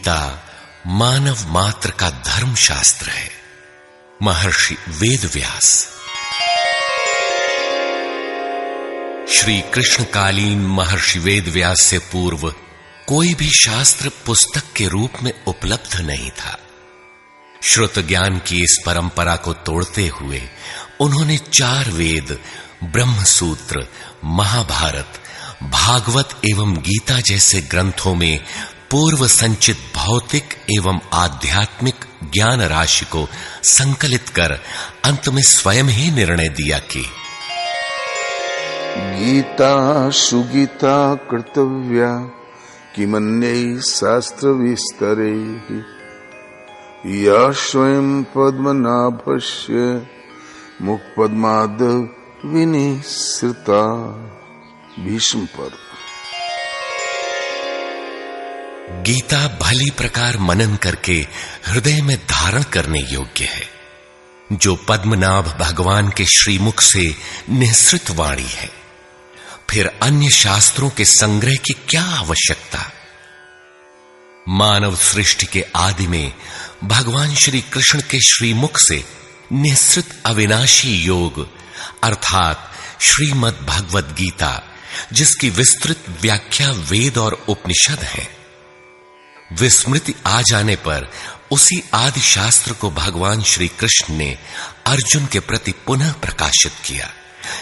गीता मानव मात्र का धर्म शास्त्र है। महर्षि वेदव्यास। श्री कृष्णकालीन महर्षि वेदव्यास से पूर्व कोई भी शास्त्र पुस्तक के रूप में उपलब्ध नहीं था। श्रुत ज्ञान की इस परंपरा को तोड़ते हुए उन्होंने 4 वेद, ब्रह्मसूत्र, महाभारत, भागवत एवं गीता जैसे ग्रंथों में पूर्व संचित भौतिक एवं आध्यात्मिक ज्ञान राशि को संकलित कर अंत में स्वयं ही निर्णय दिया कि गीता सुगीता कर्तव्या किमन्यै शास्त्र विस्तरे या स्वयं पद्मनाभस्य मुखपद्माद विनिसृता। भीष्म पर्व। गीता भली प्रकार मनन करके हृदय में धारण करने योग्य है, जो पद्मनाभ भगवान के श्रीमुख से निःसृत वाणी है। फिर अन्य शास्त्रों के संग्रह की क्या आवश्यकता। मानव सृष्टि के आदि में भगवान श्री कृष्ण के श्रीमुख से निःसृत अविनाशी योग अर्थात श्रीमद् भगवद गीता, जिसकी विस्तृत व्याख्या वेद और उपनिषद है, विस्मृति आ जाने पर उसी आदि शास्त्र को भगवान श्री कृष्ण ने अर्जुन के प्रति पुनः प्रकाशित किया,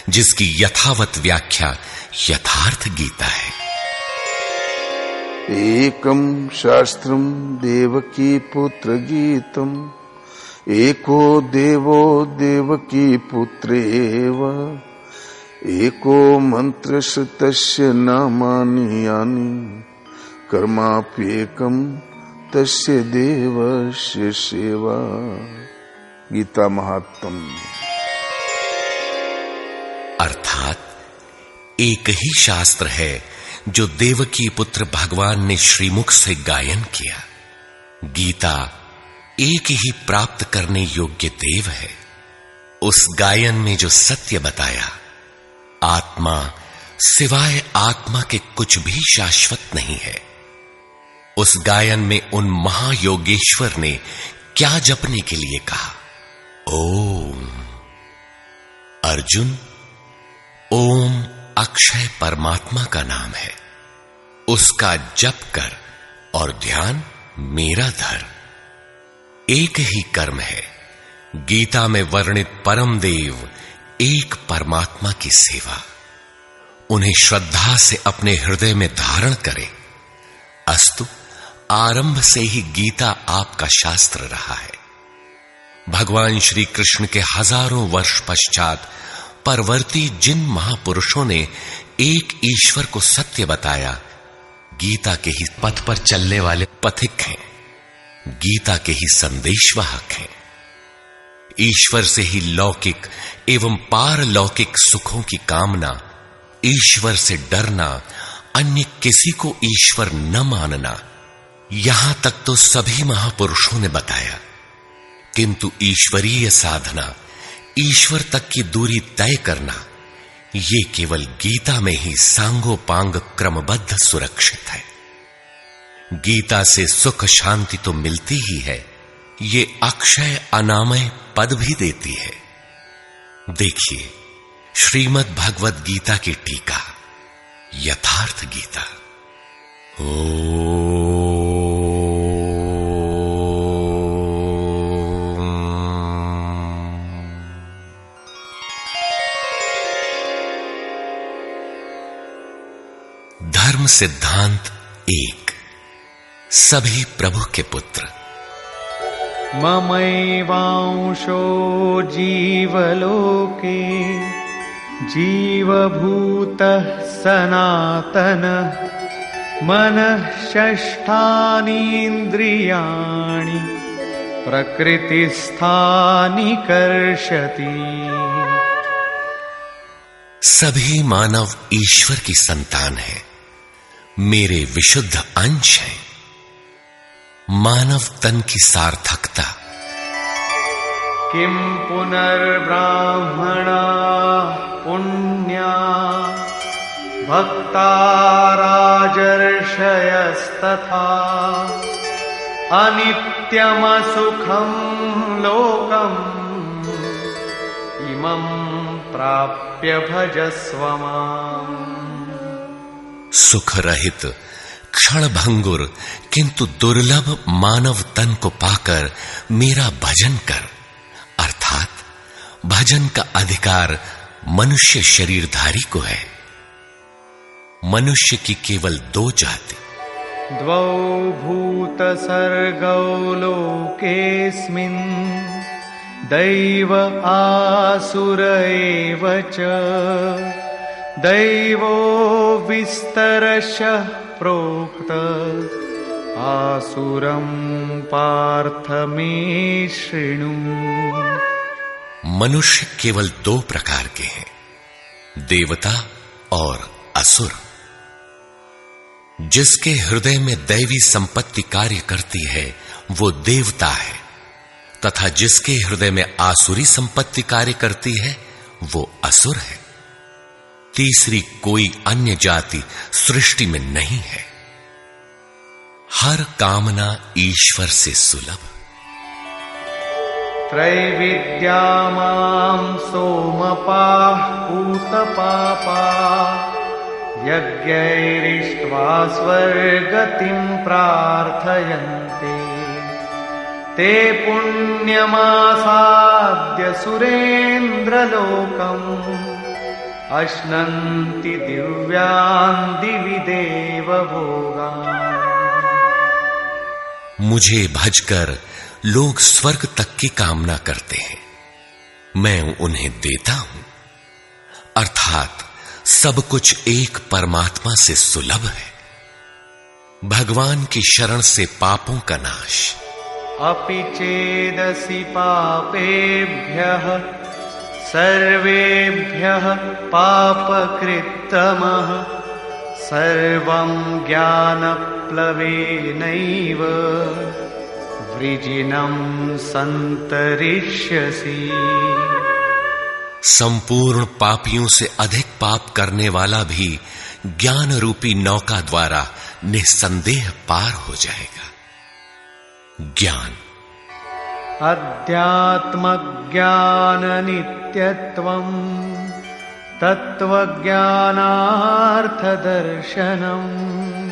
जिसकी यथावत व्याख्या यथार्थ गीता है। एकम शास्त्रम देवकी पुत्र गीतम एको देवो देवकी पुत्रेव एको मंत्र श्रुतस्य नामानि यानि कर्माप्येकम तस्य देवस्य सेवा। गीता महात्म्य। अर्थात एक ही शास्त्र है जो देवकी पुत्र भगवान ने श्रीमुख से गायन किया। गीता एक ही प्राप्त करने योग्य देव है। उस गायन में जो सत्य बताया, आत्मा सिवाय आत्मा के कुछ भी शाश्वत नहीं है। उस गायन में उन महायोगेश्वर ने क्या जपने के लिए कहा। ओम अर्जुन, ओम अक्षय परमात्मा का नाम है, उसका जप कर और ध्यान मेरा धर। एक ही कर्म है। गीता में वर्णित परम देव एक परमात्मा की सेवा। उन्हें श्रद्धा से अपने हृदय में धारण करे। अस्तु, आरंभ से ही गीता आपका शास्त्र रहा है। भगवान श्री कृष्ण के हजारों वर्ष पश्चात परवर्ती जिन महापुरुषों ने एक ईश्वर को सत्य बताया, गीता के ही पथ पर चलने वाले पथिक हैं, गीता के ही संदेशवाहक हैं। ईश्वर से ही लौकिक एवं पारलौकिक सुखों की कामना, ईश्वर से डरना, अन्य किसी को ईश्वर न मानना, यहां तक तो सभी महापुरुषों ने बताया। किंतु ईश्वरीय साधना, ईश्वर तक की दूरी तय करना, ये केवल गीता में ही सांगोपांग क्रमबद्ध सुरक्षित है। गीता से सुख शांति तो मिलती ही है, ये अक्षय अनामय पद भी देती है। देखिए श्रीमद् भगवद गीता की टीका, यथार्थ गीता। धर्म सिद्धांत 1। सभी प्रभु के पुत्र। ममैवांशो जीवलोके जीवभूतः सनातनः मनः षष्ठानीन्द्रियाणि प्रकृतिस्थानि कर्षति। सभी मानव ईश्वर की संतान है, मेरे विशुद्ध अंश हैं। मानव तन की सार्थकता। किम पुनर्ब्राह्मणा पुण्या भक्ता राजर्षयस्तथा अनित्यमसुखं लोकम् इमं प्राप्य भजस्व माम्। सुख रहित क्षण भंगुर किंतु दुर्लभ मानव तन को पाकर मेरा भजन कर, अर्थात भजन का अधिकार मनुष्य शरीरधारी को है। मनुष्य की केवल दो जाति, द्वौ भूत सर्गौ लोकेस्मिन् दैव आसुर एव च। दैवो विस्तरशः प्रोक्त आसुरं पार्थ मे शृणु। मनुष्य केवल दो प्रकार के हैं, देवता और असुर। जिसके हृदय में दैवी संपत्ति कार्य करती है वो देवता है, तथा जिसके हृदय में आसुरी संपत्ति कार्य करती है वो असुर है। तीसरी कोई अन्य जाति सृष्टि में नहीं है। हर कामना ईश्वर से सुलभ। त्रैविद्या मां सोमपाः पूतपापाः यज्ञैरिष्ट्वा स्वर्गतिं प्रार्थयन्ते। ते पुण्यमासाद्य सुरेन्द्रलोकम् अश्नन्ति दिव्यान् दिवि देवभोगान्। मुझे भजकर लोग स्वर्ग तक की कामना करते हैं, मैं उन्हें देता हूं। अर्थात सब कुछ एक परमात्मा से सुलभ है। भगवान की शरण से पापों का नाश। अपि चेदसि पापेभ्यः सर्वेभ्यः पापकृत्तमः सर्वं ज्ञानप्लवेनैव वृजिनं सन्तरिष्यसि। संपूर्ण पापियों से अधिक पाप करने वाला भी ज्ञान रूपी नौका द्वारा निस्संदेह पार हो जाएगा। ज्ञान अध्यात्मज्ञान नित्यत्वम् तत्त्वज्ञानार्थदर्शनम्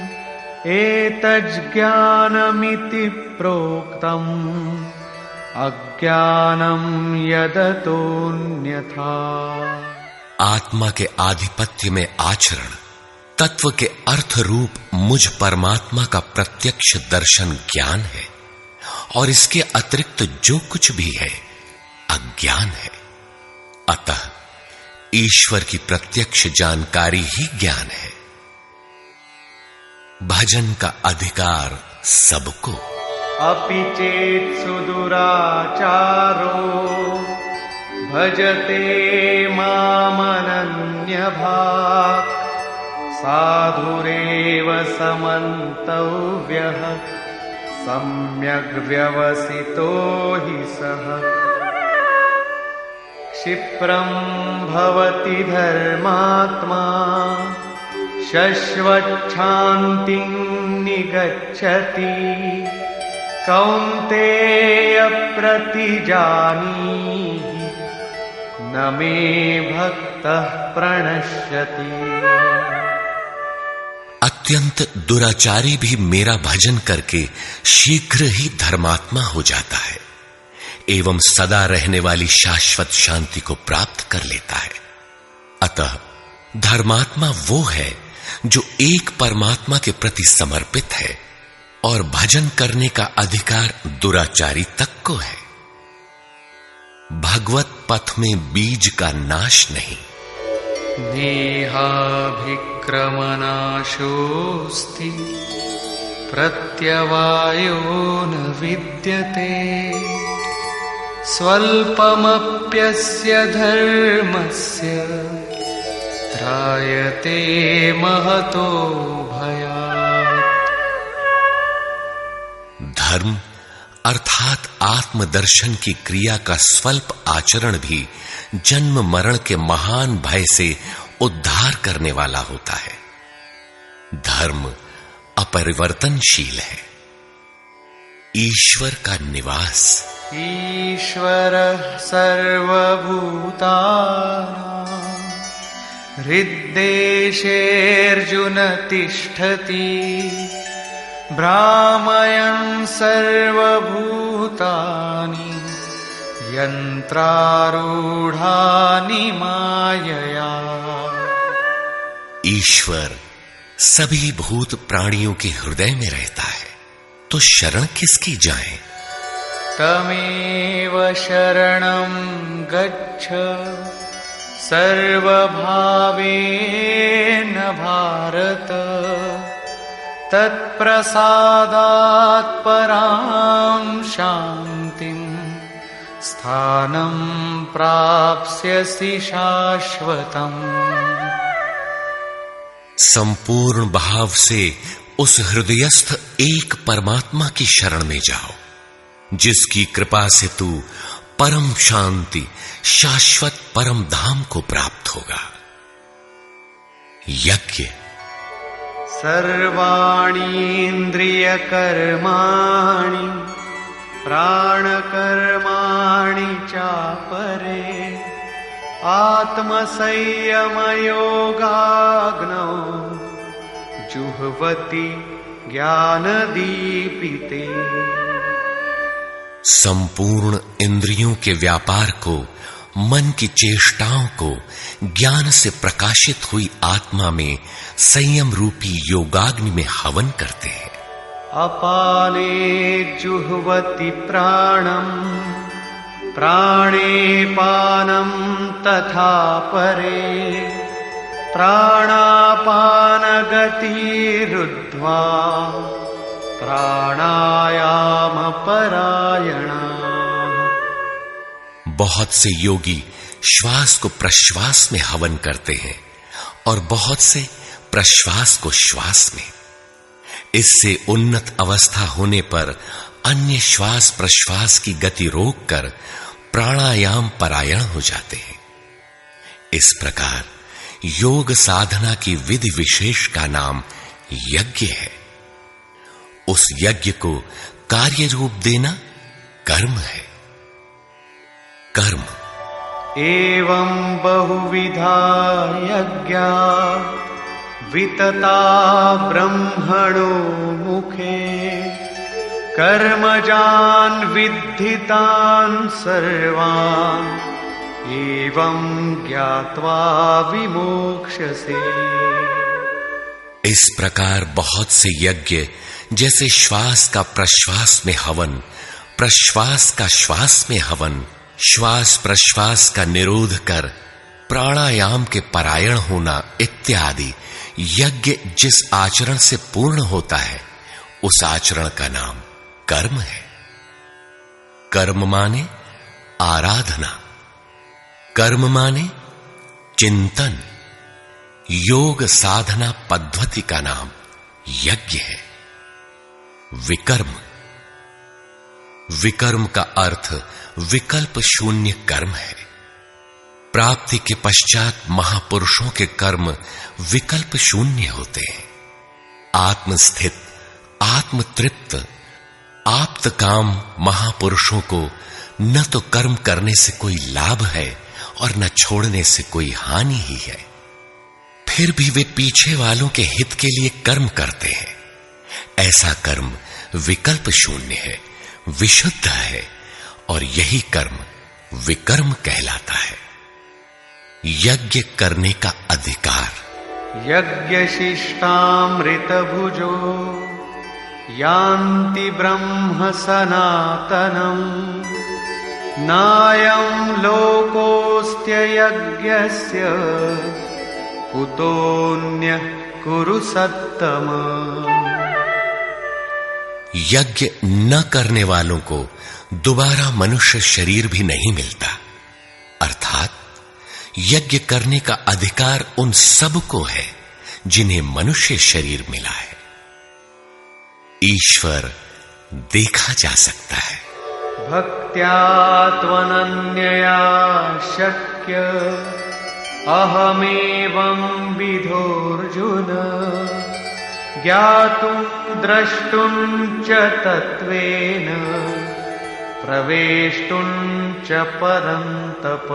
एतज्ज्ञानमिति प्रोक्तम् अज्ञानं यदतोऽन्यथा। आत्मा के आधिपत्य में आचरण, तत्व के अर्थ रूप मुझ परमात्मा का प्रत्यक्ष दर्शन ज्ञान है, और इसके अतिरिक्त जो कुछ भी है अज्ञान है। अतः ईश्वर की प्रत्यक्ष जानकारी ही ज्ञान है। भजन का अधिकार सबको। अपि चेत् सुदुराचारो भजते मामनन्यभाक् साधुरेव समन्तव्यः सम्यग् व्यवसितो हि सः। क्षिप्रं भवति धर्मात्मा शश्वच्छान्तिं निगच्छति कौन्तेय प्रतिजानीहि न मे भक्तः प्रणश्यति। अत्यंत दुराचारी भी मेरा भजन करके शीघ्र ही धर्मात्मा हो जाता है एवं सदा रहने वाली शाश्वत शांति को प्राप्त कर लेता है। अतः धर्मात्मा वो है जो एक परमात्मा के प्रति समर्पित है, और भजन करने का अधिकार दुराचारी तक को है। भगवत पथ में बीज का नाश नहीं। नेहाभिक्रमनाशोऽस्ति प्रत्यवायो न विद्यते स्वल्पमप्यस्य धर्मस्य त्रायते महतो भयात्। धर्म अर्थात आत्मदर्शन की क्रिया का स्वल्प आचरण भी जन्म मरण के महान भय से उद्धार करने वाला होता है। धर्म अपरिवर्तनशील है। ईश्वर का निवास। ईश्वरः सर्वभूतानां हृद्देशेऽर्जुन तिष्ठति भ्रामयन् सर्वभूतानि यन्त्रारूढानि मायया। ईश्वर सभी भूत प्राणियों के हृदय में रहता है, तो शरण किसकी जाएं? तमेव शरणं गच्छ सर्वभावेन भारत तत्प्रसादात् परां शान्तिं स्थानं प्राप्स्यसि शाश्वतम्। संपूर्ण भाव से उस हृदयस्थ एक परमात्मा की शरण में जाओ, जिसकी कृपा से तू परम शांति शाश्वत परम धाम को प्राप्त होगा। यज्ञ। सर्वाणि इन्द्रियकर्माणि प्राणकर्माणि चापरे आत्मसंयमयोगाग्नौ जुह्वति ज्ञानदीपिते। संपूर्ण इंद्रियों के व्यापार को, मन की चेष्टाओं को ज्ञान से प्रकाशित हुई आत्मा में संयम रूपी योगाग्नि में हवन करते हैं। अपाने जुह्वति प्राणं प्राणे पानं तथा परे प्राणापानगतिरुद्ध्वा प्राणायाम परायणा। बहुत से योगी श्वास को प्रश्वास में हवन करते हैं और बहुत से प्रश्वास को श्वास में। इससे उन्नत अवस्था होने पर अन्य श्वास प्रश्वास की गति रोककर प्राणायाम परायण हो जाते हैं। इस प्रकार योग साधना की विधि विशेष का नाम यज्ञ है। उस यज्ञ को कार्य रूप देना कर्म है। कर्म। एवं बहुविधा यज्ञा वितता ब्रह्मणो मुखे कर्मजान् विद्धितान् सर्वान् एवं ज्ञात्वा विमोक्ष्यसे। इस प्रकार बहुत से यज्ञ जैसे श्वास का प्रश्वास में हवन, प्रश्वास का श्वास में हवन, श्वास प्रश्वास का निरोध कर प्राणायाम के परायण होना इत्यादि यज्ञ जिस आचरण से पूर्ण होता है, उस आचरण का नाम कर्म है। कर्म माने आराधना, कर्म माने चिंतन। योग साधना पद्धति का नाम यज्ञ है। विकर्म। विकर्म का अर्थ विकल्प शून्य कर्म है। प्राप्ति के पश्चात महापुरुषों के कर्म विकल्प शून्य होते हैं। आत्मस्थित, आत्मतृप्त, आप्त काम महापुरुषों को न तो कर्म करने से कोई लाभ है और न छोड़ने से कोई हानि ही है। फिर भी वे पीछे वालों के हित के लिए कर्म करते हैं। ऐसा कर्म विकल्प शून्य है, विशुद्ध है, और यही कर्म विकर्म कहलाता है। यज्ञ करने का अधिकार। यज्ञशिष्टामृत भुजो यान्ति ब्रह्म सनातनम् नायं लोकोऽस्त्य यज्ञस्य कुतोऽन्यः कुरु सत्तम। यज्ञ न करने वालों को दोबारा मनुष्य शरीर भी नहीं मिलता। अर्थात यज्ञ करने का अधिकार उन सब को है जिन्हें मनुष्य शरीर मिला है। ईश्वर देखा जा सकता है। भक्त्या त्वनन्यया शक्य अहमेवं विधोऽर्जुन ज्ञातुं द्रष्टुं च तत्त्वेन प्रवेष्टुं च परन्तप।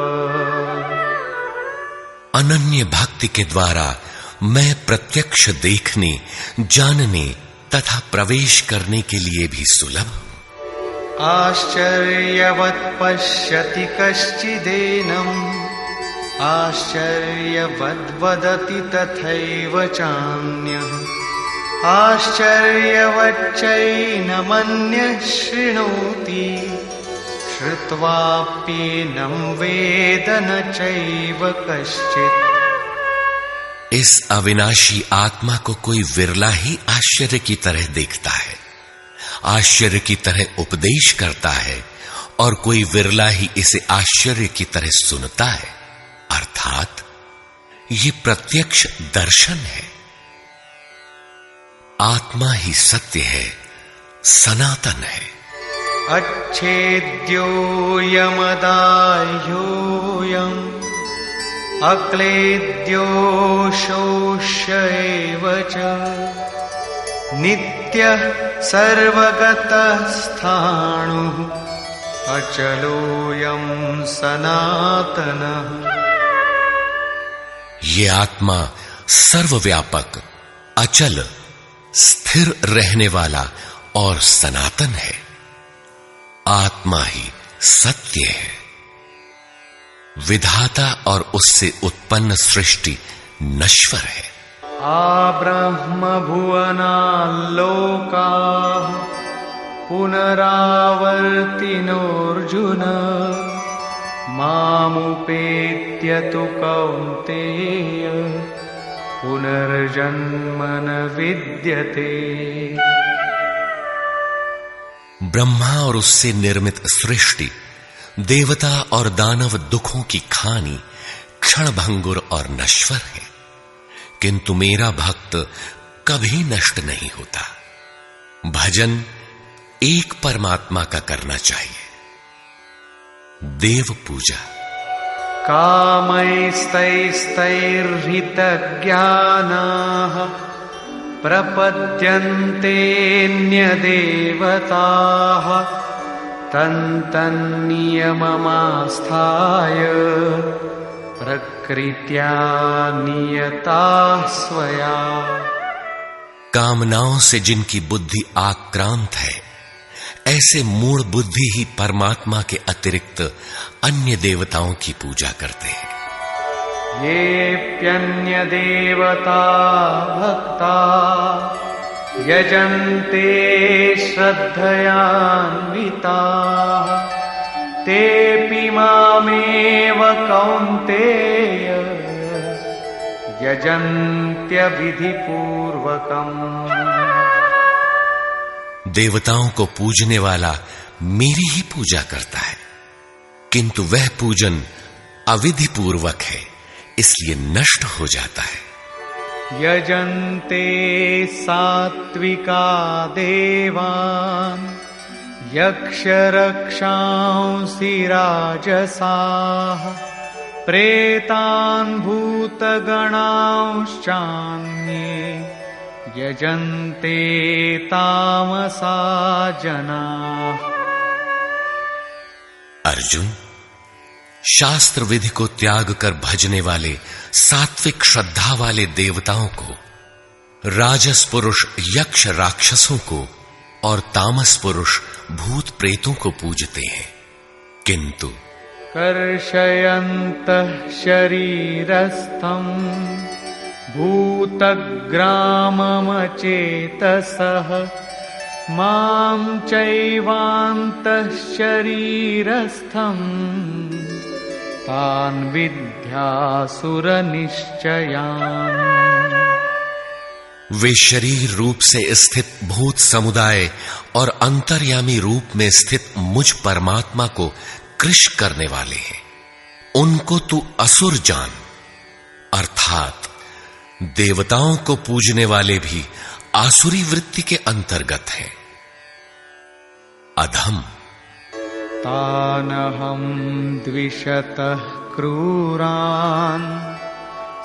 अनन्य भक्ति के द्वारा मैं प्रत्यक्ष देखने, जानने तथा प्रवेश करने के लिए भी सुलभ हूं। आश्चर्यवत् पश्यति कश्चिदेनम्, आश्चर्यवद् वदति तथैव चान्यः, आश्चर्यवच्चैनमन्यः शृणोति, श्रुत्वाप्येनं वेद न चैव कश्चित्। इस अविनाशी आत्मा को कोई विरला ही आश्चर्य की तरह देखता है, आश्चर्य की तरह उपदेश करता है, और कोई विरला ही इसे आश्चर्य की तरह सुनता है। अर्थात ये प्रत्यक्ष दर्शन है। आत्मा ही सत्य है, सनातन है। अच्छेद्योऽयमदाह्योऽयम् अक्लेद्यो शोष्य एव च, नित्यः सर्वगतः स्थाणुः अचलोऽयं सनातनः। ये आत्मा सर्वव्यापक, अचल, स्थिर रहने वाला और सनातन है। आत्मा ही सत्य है। विधाता और उससे उत्पन्न सृष्टि नश्वर है। आब्रह्म भुवनाल्लोकाः पुनरावर्तिनोऽर्जुन, मामुपेत्य तु कौन्तेय पुनर्जन्म न विद्यते। ब्रह्मा और उससे निर्मित सृष्टि, देवता और दानव दुखों की खानी, क्षणभंगुर और नश्वर है, किंतु मेरा भक्त कभी नष्ट नहीं होता। भजन एक परमात्मा का करना चाहिए। देव पूजा। कामैस्तैस्तैर्हृतज्ञानाः प्रपद्यन्तेऽन्यदेवताः, तन्तन्नियममास्थाय प्रकृत्या नियताः स्वया। कामनाओं से जिनकी बुद्धि आक्रांत है, ऐसे मूढ़ बुद्धि ही परमात्मा के अतिरिक्त अन्य देवताओं की पूजा करते हैं। येऽप्यन्यदेवता भक्ता यजन्ते श्रद्धयान्विताः, तेऽपि मामेव कौन्तेय यजन्त्यविधिपूर्वकम्। देवताओं को पूजने वाला मेरी ही पूजा करता है, किंतु वह पूजन अविधि पूर्वक है, इसलिए नष्ट हो जाता है। यजन्ते सात्विका देवान् यक्षरक्षांसि राजसाः, प्रेतान् भूतगणांश्चान्ये यजन्ते तामसा जनाः। अर्जुन, शास्त्र विधि को त्याग कर भजने वाले सात्विक श्रद्धा वाले देवताओं को, राजस पुरुष यक्ष राक्षसों को और तामस पुरुष भूत प्रेतों को पूजते हैं, किंतु कर्षयन्तः शरीरस्थं भूतग्राममचेतसः, मां चैवान्तः शरीरस्थं तान् विद्यासुरनिश्चयान्। वे शरीर रूप से स्थित भूत समुदाय और अंतर्यामी रूप में स्थित मुझ परमात्मा को कृश करने वाले हैं। उनको तू असुर जान। अर्थात देवताओं को पूजने वाले भी आसुरी वृत्ति के अंतर्गत हैं। अधम। तानहं द्विषतः क्रूरान्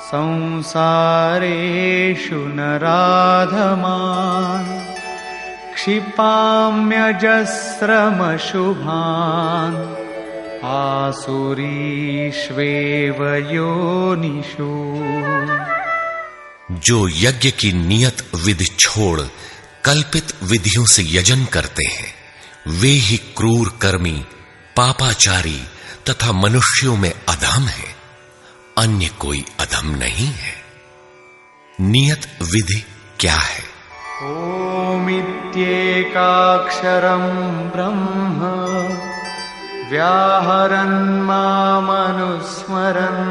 संसारेषु नराधमान् क्षिपाम्यजस्रमशुभान् आसुरीष्वेव योनिषु। जो यज्ञ की नियत विधि छोड़ कल्पित विधियों से यजन करते हैं, वे ही क्रूर कर्मी, पापाचारी तथा मनुष्यों में अधम है। अन्य कोई अधम नहीं है। नियत विधि क्या है? ओमित्येकाक्षरं ब्रह्म व्याहरन् मामनुस्मरन्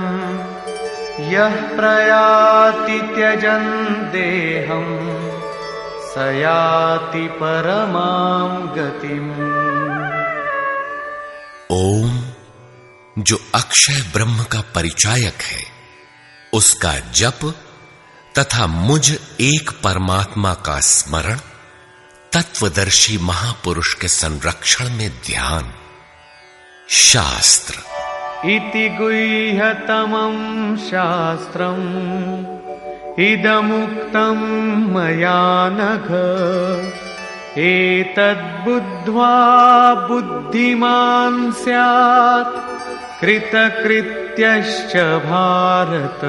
यः प्रयाति त्यजन् देहं स याति परमां गतिम्। ओम जो अक्षय ब्रह्म का परिचायक है, उसका जप तथा मुझ एक परमात्मा का स्मरण, तत्वदर्शी महापुरुष के संरक्षण में ध्यान। शास्त्र इति गुह्यतमं शास्त्रम् इदमुक्तं मया नघ एतद्बुद्ध्वा बुद्धिमान् स्यात् कृतकृत्यश्च भारत।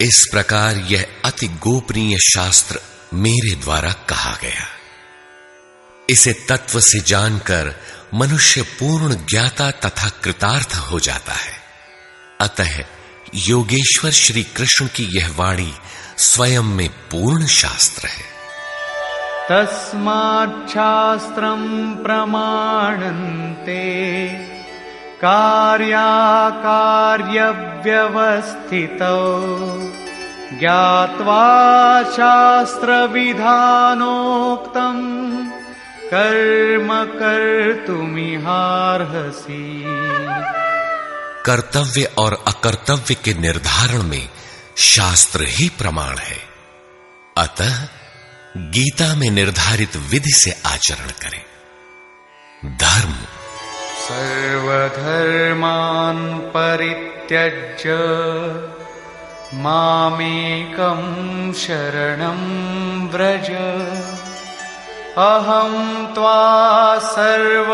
इस प्रकार यह अति गोपनीय शास्त्र मेरे द्वारा कहा गया। इसे तत्व से जानकर मनुष्य पूर्ण ज्ञाता तथा कृतार्थ हो जाता है। अतः योगेश्वर श्री कृष्ण की यह वाणी स्वयं में पूर्ण शास्त्र है। तस्माच्छास्त्रं प्रमाणन्ते कार्याकार्यव्यवस्थितौ ज्ञात्वा शास्त्रविधानोक्तं कर्म कर्तुमिहार्हसि। कर्तव्य और अकर्तव्य के निर्धारण में शास्त्र ही प्रमाण है। अतः गीता में निर्धारित विधि से आचरण करें। धर्म सर्वधर्मान् परित्यज्य मामेकं शरणं व्रज अहं त्वा सर्वपापेभ्यो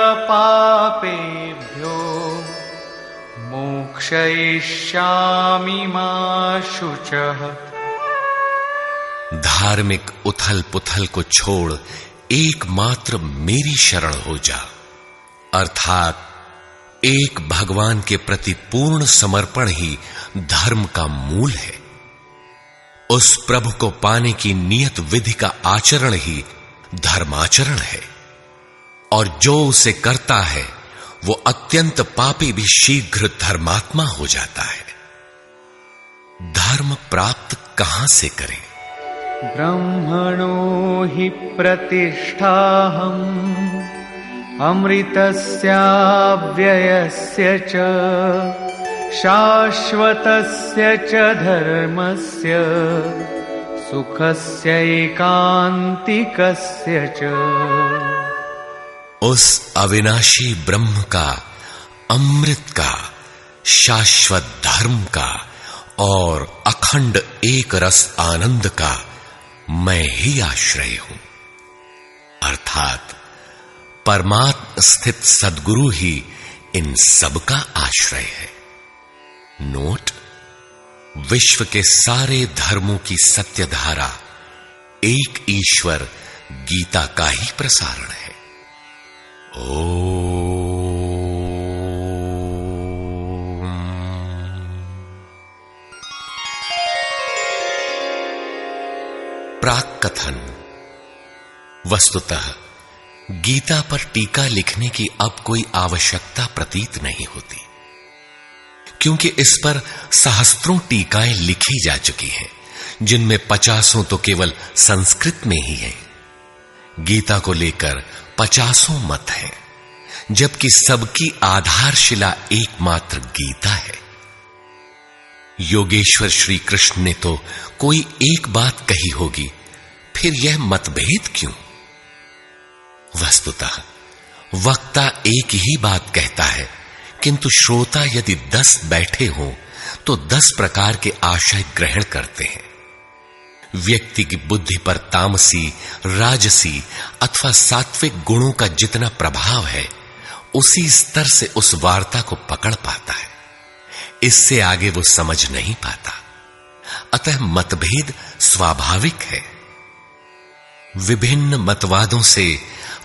मोक्षयिष्यामि मा शुचः। धार्मिक उथल पुथल को छोड़ एकमात्र मेरी शरण हो जा, अर्थात एक भगवान के प्रति पूर्ण समर्पण ही धर्म का मूल है। उस प्रभु को पाने की नियत विधि का आचरण ही धर्माचरण है, और जो उसे करता है वो अत्यंत पापी भी शीघ्र धर्मात्मा हो जाता है। धर्म प्राप्त कहां से करें? ब्रह्मणो हि प्रतिष्ठाहम् अमृतस्याव्ययस्य च शाश्वतस्य च धर्मस्य सुखस्यैकान्तिकस्य च। उस अविनाशी ब्रह्म का, अमृत का, शाश्वत धर्म का और अखंड एक रस आनंद का मैं ही आश्रय हूं, अर्थात परमात्म स्थित सद्गुरु ही इन सब का आश्रय है। नोट: विश्व के सारे धर्मों की सत्यधारा एक ईश्वर गीता का ही प्रसारण है। प्राक कथन। वस्तुतः गीता पर टीका लिखने की अब कोई आवश्यकता प्रतीत नहीं होती, क्योंकि इस पर सहस्त्रों टीकाएं लिखी जा चुकी हैं, जिनमें 50 तो केवल संस्कृत में ही हैं। गीता को लेकर 50 मत हैं, जबकि सबकी आधारशिला एकमात्र गीता है। योगेश्वर श्री कृष्ण ने तो कोई एक बात कही होगी, फिर यह मतभेद क्यों? वस्तुतः वक्ता एक ही बात कहता है, किंतु श्रोता यदि 10 बैठे हों तो 10 प्रकार के आशय ग्रहण करते हैं। व्यक्ति की बुद्धि पर तामसी, राजसी अथवा सात्विक गुणों का जितना प्रभाव है, उसी स्तर से उस वार्ता को पकड़ पाता है। इससे आगे वो समझ नहीं पाता। अतः मतभेद स्वाभाविक है। विभिन्न मतवादों से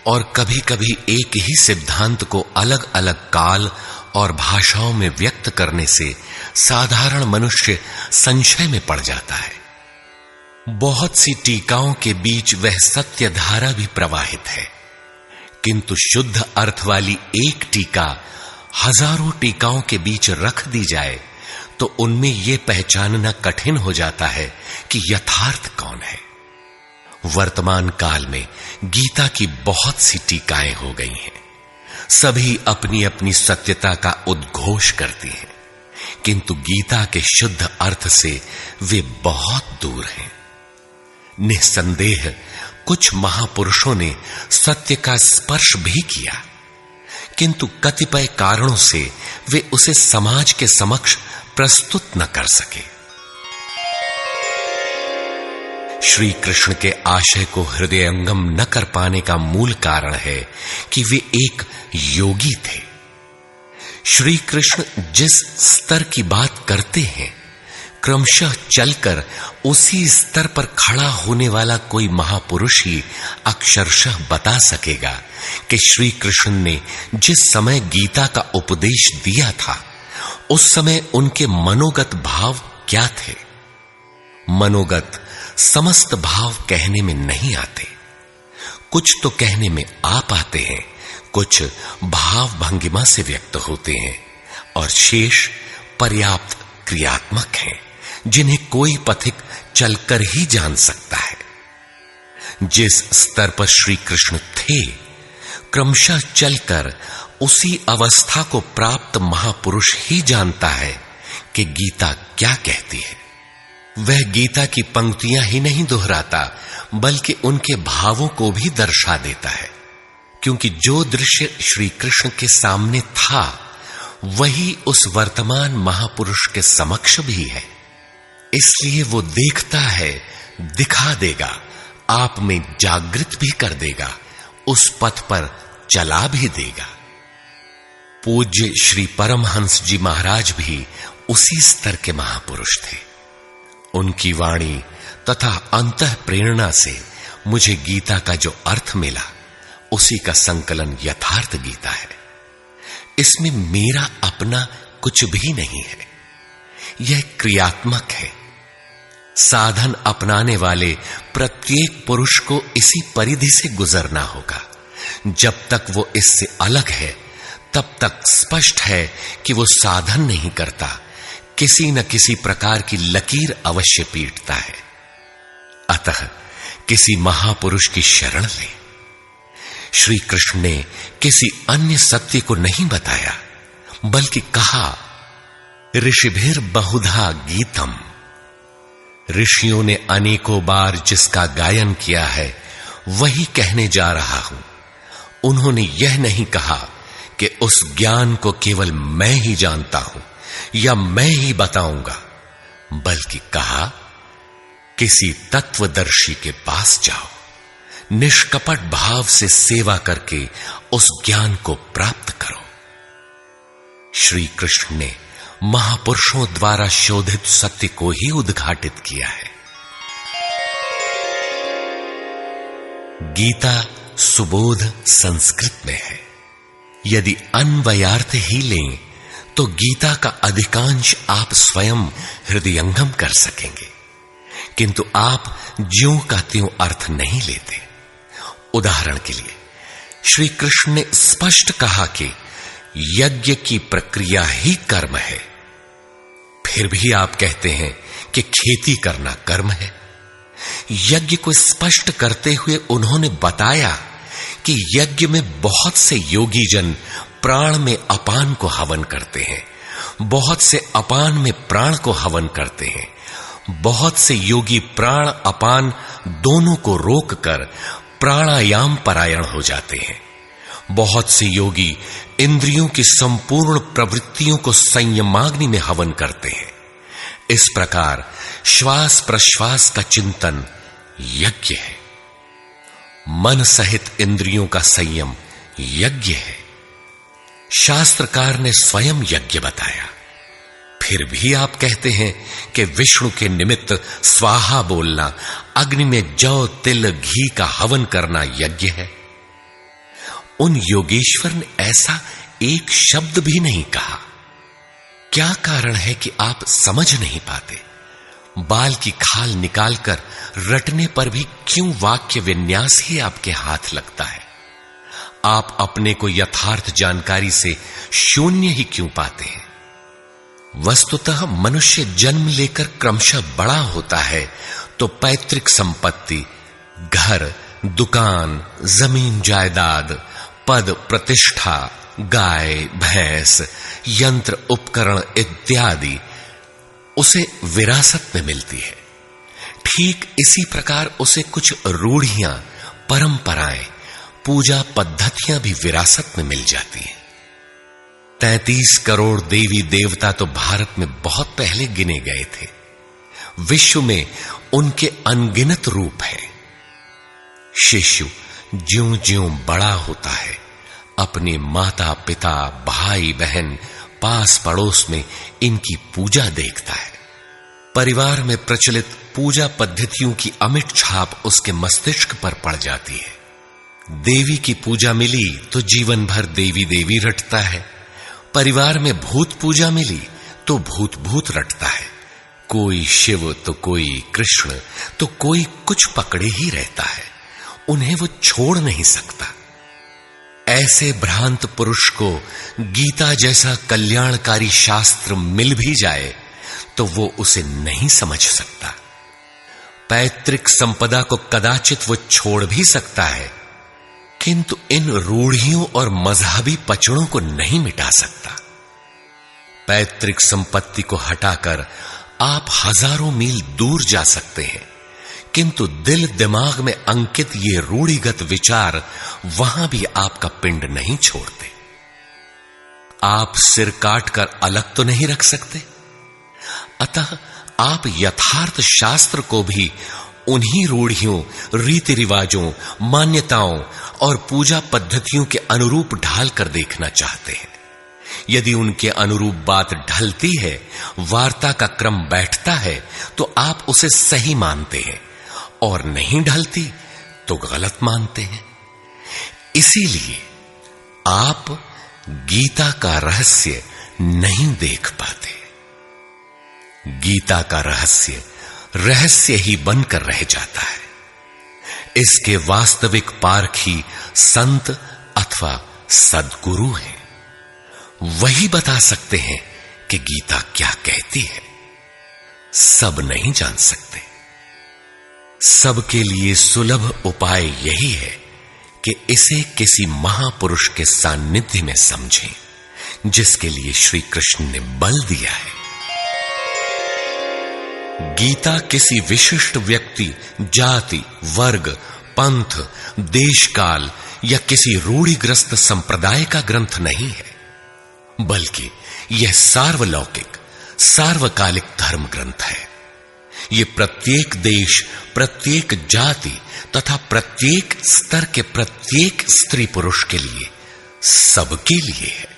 और कभी-कभी एक ही सिद्धांत को अलग-अलग काल और भाषाओं में व्यक्त करने से साधारण मनुष्य संशय में पड़ जाता है। बहुत सी टीकाओं के बीच वह सत्य धारा भी प्रवाहित है, किंतु शुद्ध अर्थ वाली एक टीका हजारों टीकाओं के बीच रख दी जाए तो उनमें यह पहचानना कठिन हो जाता है कि यथार्थ कौन है। वर्तमान काल में गीता की बहुत सी टीकाएं हो गई हैं। सभी अपनी अपनी सत्यता का उद्घोष करती हैं, किंतु गीता के शुद्ध अर्थ से वे बहुत दूर हैं। निस्संदेह कुछ महापुरुषों ने सत्य का स्पर्श भी किया, किंतु कतिपय कारणों से वे उसे समाज के समक्ष प्रस्तुत न कर सके। श्री कृष्ण के आशय को हृदयंगम न कर पाने का मूल कारण है कि वे एक योगी थे। श्री कृष्ण जिस स्तर की बात करते हैं, क्रमशः चलकर उसी स्तर पर खड़ा होने वाला कोई महापुरुष ही अक्षरशः बता सकेगा कि श्री कृष्ण ने जिस समय गीता का उपदेश दिया था, उस समय उनके मनोगत भाव क्या थे। मनोगत समस्त भाव कहने में नहीं आते। कुछ तो कहने में आ पाते हैं, कुछ भाव भंगिमा से व्यक्त होते हैं, और शेष पर्याप्त क्रियात्मक हैं, जिन्हें कोई पथिक चलकर ही जान सकता है। जिस स्तर पर श्री कृष्ण थे, क्रमशः चलकर उसी अवस्था को प्राप्त महापुरुष ही जानता है कि गीता क्या कहती है। वह गीता की पंक्तियां ही नहीं दोहराता, बल्कि उनके भावों को भी दर्शा देता है, क्योंकि जो दृश्य श्री कृष्ण के सामने था, वही उस वर्तमान महापुरुष के समक्ष भी है। इसलिए वो देखता है, दिखा देगा, आप में जागृत भी कर देगा, उस पथ पर चला भी देगा। पूज्य श्री परमहंस जी महाराज भी उसी स्तर के महापुरुष थे। उनकी वाणी तथा अंतः प्रेरणा से मुझे गीता का जो अर्थ मिला, उसी का संकलन यथार्थ गीता है। इसमें मेरा अपना कुछ भी नहीं है। यह क्रियात्मक है। साधन अपनाने वाले प्रत्येक पुरुष को इसी परिधि से गुजरना होगा। जब तक वो इससे अलग है, तब तक स्पष्ट है कि वो साधन नहीं करता, किसी न किसी प्रकार की लकीर अवश्य पीटता है। अतः किसी महापुरुष की शरण ले। श्री कृष्ण ने किसी अन्य सत्य को नहीं बताया, बल्कि कहा, ऋषिभिर बहुधा गीतम। ऋषियों ने अनेकों बार जिसका गायन किया है, वही कहने जा रहा हूं। उन्होंने यह नहीं कहा कि उस ज्ञान को केवल मैं ही जानता हूं या मैं ही बताऊंगा, बल्कि कहा, किसी तत्वदर्शी के पास जाओ, निष्कपट भाव से सेवा करके उस ज्ञान को प्राप्त करो। श्री कृष्ण ने महापुरुषों द्वारा शोधित सत्य को ही उद्घाटित किया है। गीता सुबोध संस्कृत में है। यदि अन्वयार्थ ही लें तो गीता का अधिकांश आप स्वयं हृदयंगम कर सकेंगे, किंतु आप ज्यों का त्यों अर्थ नहीं लेते। उदाहरण के लिए श्री कृष्ण ने स्पष्ट कहा कि यज्ञ की प्रक्रिया ही कर्म है, फिर भी आप कहते हैं कि खेती करना कर्म है। यज्ञ को स्पष्ट करते हुए उन्होंने बताया कि यज्ञ में बहुत से योगी जन प्राण में अपान को हवन करते हैं, बहुत से अपान में प्राण को हवन करते हैं, बहुत से योगी प्राण अपान दोनों को रोककर प्राणायाम परायण हो जाते हैं, बहुत से योगी इंद्रियों की संपूर्ण प्रवृत्तियों को संयमाग्नि में हवन करते हैं, इस प्रकार श्वास प्रश्वास का चिंतन यज्ञ है। मन सहित इंद्रियों का संयम यज्ञ है। शास्त्रकार ने स्वयं यज्ञ बताया, फिर भी आप कहते हैं कि विष्णु के निमित्त स्वाहा बोलना, अग्नि में जौ तिल घी का हवन करना यज्ञ है। उन योगेश्वर ने ऐसा एक शब्द भी नहीं कहा। क्या कारण है कि आप समझ नहीं पाते? बाल की खाल निकालकर रटने पर भी क्यों वाक्य विन्यास ही आपके हाथ लगता है? आप अपने को यथार्थ जानकारी से शून्य ही क्यों पाते हैं? वस्तुतः मनुष्य जन्म लेकर क्रमशः बड़ा होता है तो पैतृक संपत्ति, घर, दुकान, जमीन जायदाद, पद प्रतिष्ठा, गाय भैंस, यंत्र उपकरण इत्यादि उसे विरासत में मिलती है। ठीक इसी प्रकार उसे कुछ रूढ़ियां, परंपराएं, पूजा पद्धतियां भी विरासत में मिल जाती हैं। 33 करोड़ देवी देवता तो भारत में बहुत पहले गिने गए थे। विश्व में उनके अनगिनत रूप हैं। शिशु ज्यों-ज्यों बड़ा होता है, अपने माता पिता, भाई बहन, पास पड़ोस में इनकी पूजा देखता है। परिवार में प्रचलित पूजा पद्धतियों की अमिट छाप उसके मस्तिष्क पर पड़ जाती है। देवी की पूजा मिली तो जीवन भर देवी देवी रटता है। परिवार में भूत पूजा मिली तो भूत भूत रटता है। कोई शिव तो कोई कृष्ण तो कोई कुछ पकड़े ही रहता है। उन्हें वो छोड़ नहीं सकता। ऐसे भ्रांत पुरुष को गीता जैसा कल्याणकारी शास्त्र मिल भी जाए तो वो उसे नहीं समझ सकता। पैतृक संपदा को कदाचित वो छोड़ भी सकता है, किंतु इन रूढ़ियों और मजहबी पचड़ों को नहीं मिटा सकता। पैतृक संपत्ति को हटाकर आप हजारों मील दूर जा सकते हैं, किंतु दिल दिमाग में अंकित ये रूढ़िगत विचार वहां भी आपका पिंड नहीं छोड़ते। आप सिर काटकर अलग तो नहीं रख सकते। अतः आप यथार्थ शास्त्र को भी उन्हीं रूढ़ियों, रीति रिवाजों, मान्यताओं और पूजा पद्धतियों के अनुरूप ढाल कर देखना चाहते हैं। यदि उनके अनुरूप बात ढलती है, वार्ता का क्रम बैठता है, तो आप उसे सही मानते हैं, और नहीं ढलती तो गलत मानते हैं। इसीलिए आप गीता का रहस्य नहीं देख पाते। गीता का रहस्य रहस्य ही बनकर रह जाता है। इसके वास्तविक पारखी संत अथवा सद्गुरु हैं। वही बता सकते हैं कि गीता क्या कहती है। सब नहीं जान सकते। सबके लिए सुलभ उपाय यही है कि इसे किसी महापुरुष के सानिध्य में समझें, जिसके लिए श्री कृष्ण ने बल दिया है। गीता किसी विशिष्ट व्यक्ति, जाति, वर्ग, पंथ, देश काल या किसी रूढ़िग्रस्त संप्रदाय का ग्रंथ नहीं है, बल्कि यह सार्वलौकिक, सार्वकालिक धर्म ग्रंथ है। यह प्रत्येक देश, प्रत्येक जाति तथा प्रत्येक स्तर के प्रत्येक स्त्री पुरुष के लिए, सबके लिए है।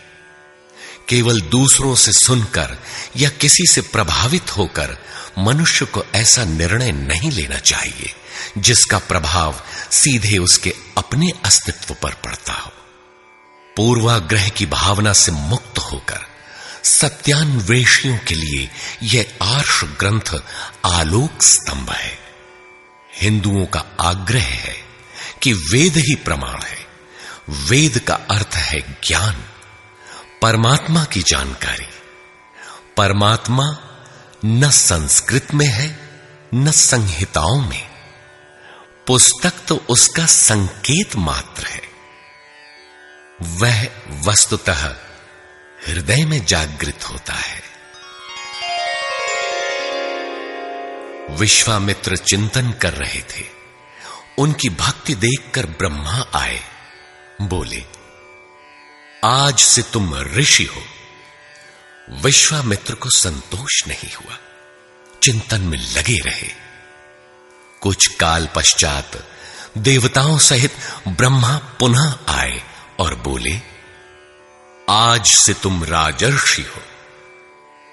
केवल दूसरों से सुनकर या किसी से प्रभावित होकर मनुष्य को ऐसा निर्णय नहीं लेना चाहिए जिसका प्रभाव सीधे उसके अपने अस्तित्व पर पड़ता हो। पूर्वाग्रह की भावना से मुक्त होकर सत्यान्वेषियों के लिए यह आर्ष ग्रंथ आलोक स्तंभ है। हिंदुओं का आग्रह है कि वेद ही प्रमाण है। वेद का अर्थ है ज्ञान, परमात्मा की जानकारी। परमात्मा न संस्कृत में है न संहिताओं में। पुस्तक तो उसका संकेत मात्र है। वह वस्तुतः हृदय में जागृत होता है। विश्वामित्र चिंतन कर रहे थे। उनकी भक्ति देखकर ब्रह्मा आए। बोले, आज से तुम ऋषि हो। विश्वामित्र को संतोष नहीं हुआ। चिंतन में लगे रहे। कुछ काल पश्चात देवताओं सहित ब्रह्मा पुनः आए और बोले, आज से तुम राजर्षि हो।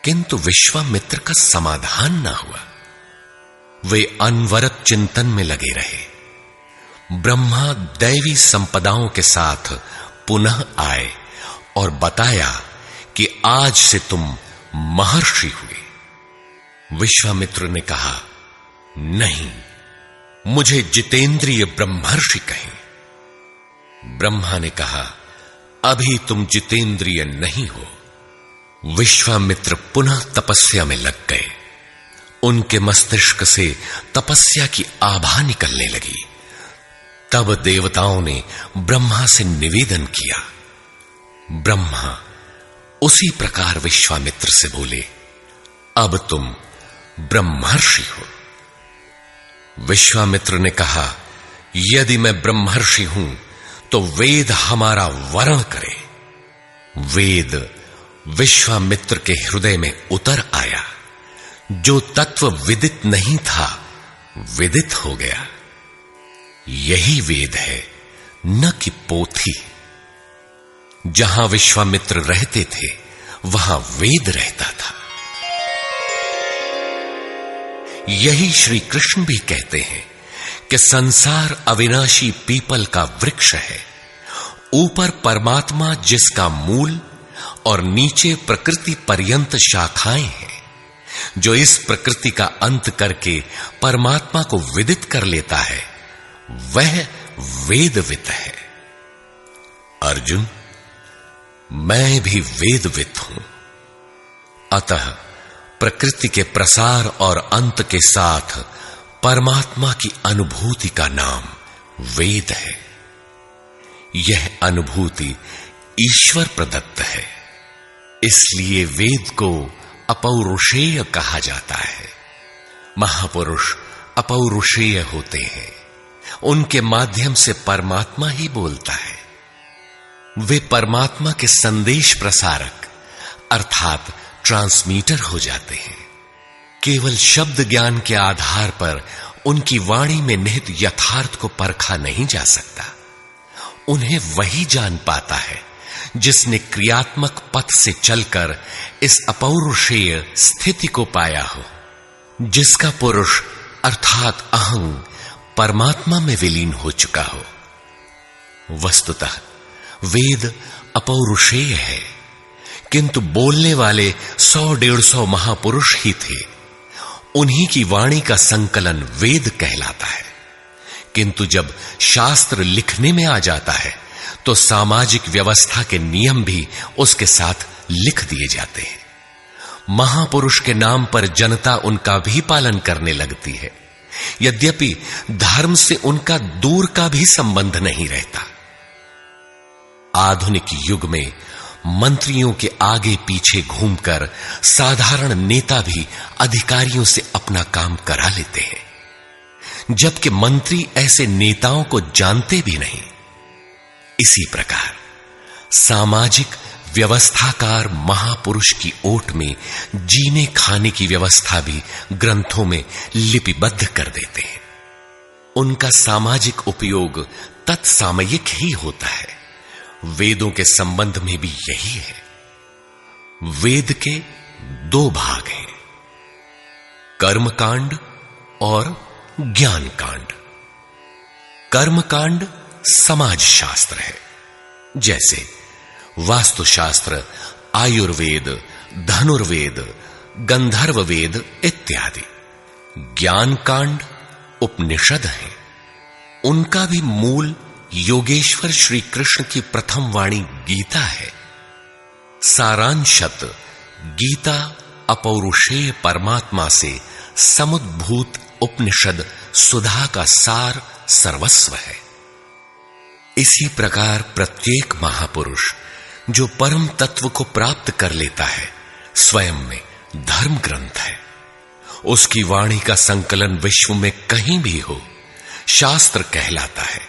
किंतु विश्वामित्र का समाधान न हुआ। वे अनवरत चिंतन में लगे रहे। ब्रह्मा दैवी संपदाओं के साथ पुनः आए और बताया कि आज से तुम महर्षि हुए। विश्वामित्र ने कहा, नहीं, मुझे जितेंद्रिय ब्रह्मर्षि कहें। ब्रह्मा ने कहा, अभी तुम जितेंद्रिय नहीं हो। विश्वामित्र पुनः तपस्या में लग गए। उनके मस्तिष्क से तपस्या की आभा निकलने लगी। तब देवताओं ने ब्रह्मा से निवेदन किया। ब्रह्मा उसी प्रकार विश्वामित्र से बोले, अब तुम ब्रह्मर्षि हो। विश्वामित्र ने कहा, यदि मैं ब्रह्मर्षि हूं तो वेद हमारा वरण करे। वेद विश्वामित्र के हृदय में उतर आया। जो तत्व विदित नहीं था, विदित हो गया। यही वेद है, न कि पोथी। जहां विश्वामित्र रहते थे, वहां वेद रहता था। यही श्री कृष्ण भी कहते हैं कि संसार अविनाशी पीपल का वृक्ष है। ऊपर परमात्मा जिसका मूल और नीचे प्रकृति पर्यंत शाखाएं हैं। जो इस प्रकृति का अंत करके परमात्मा को विदित कर लेता है, वह वेदवित है। अर्जुन, मैं भी वेदवित हूं। अतः प्रकृति के प्रसार और अंत के साथ परमात्मा की अनुभूति का नाम वेद है। यह अनुभूति ईश्वर प्रदत्त है। इसलिए वेद को अपौरुषेय कहा जाता है। महापुरुष अपौरुषेय होते हैं। उनके माध्यम से परमात्मा ही बोलता है। वे परमात्मा के संदेश प्रसारक अर्थात ट्रांसमीटर हो जाते हैं। केवल शब्द ज्ञान के आधार पर उनकी वाणी में निहित यथार्थ को परखा नहीं जा सकता। उन्हें वही जान पाता है जिसने क्रियात्मक पथ से चलकर इस अपौरुषेय स्थिति को पाया हो, जिसका पुरुष अर्थात अहं परमात्मा में विलीन हो चुका हो। वस्तुतः वेद अपौरुषेय है, किंतु बोलने वाले 100-150 महापुरुष ही थे। उन्हीं की वाणी का संकलन वेद कहलाता है। किंतु जब शास्त्र लिखने में आ जाता है तो सामाजिक व्यवस्था के नियम भी उसके साथ लिख दिए जाते हैं। महापुरुष के नाम पर जनता उनका भी पालन करने लगती है, यद्यपि धर्म से उनका दूर का भी संबंध नहीं रहता। आधुनिक युग में मंत्रियों के आगे पीछे घूमकर साधारण नेता भी अधिकारियों से अपना काम करा लेते हैं, जबकि मंत्री ऐसे नेताओं को जानते भी नहीं। इसी प्रकार सामाजिक व्यवस्थाकार महापुरुष की ओट में जीने खाने की व्यवस्था भी ग्रंथों में लिपिबद्ध कर देते हैं। उनका सामाजिक उपयोग तत्सामयिक ही होता है। वेदों के संबंध में भी यही है। वेद के 2 भाग हैं, कर्मकांड और ज्ञान कांड। कर्मकांड समाज शास्त्र है, जैसे वास्तुशास्त्र, आयुर्वेद, धनुर्वेद, गंधर्व वेद इत्यादि। ज्ञान कांड उपनिषद है। उनका भी मूल योगेश्वर श्री कृष्ण की प्रथम वाणी गीता है। सारांशत गीता अपौरुषेय परमात्मा से समुद्भूत उपनिषद सुधा का सार सर्वस्व है। इसी प्रकार प्रत्येक महापुरुष जो परम तत्व को प्राप्त कर लेता है, स्वयं में धर्म ग्रंथ है। उसकी वाणी का संकलन विश्व में कहीं भी हो, शास्त्र कहलाता है।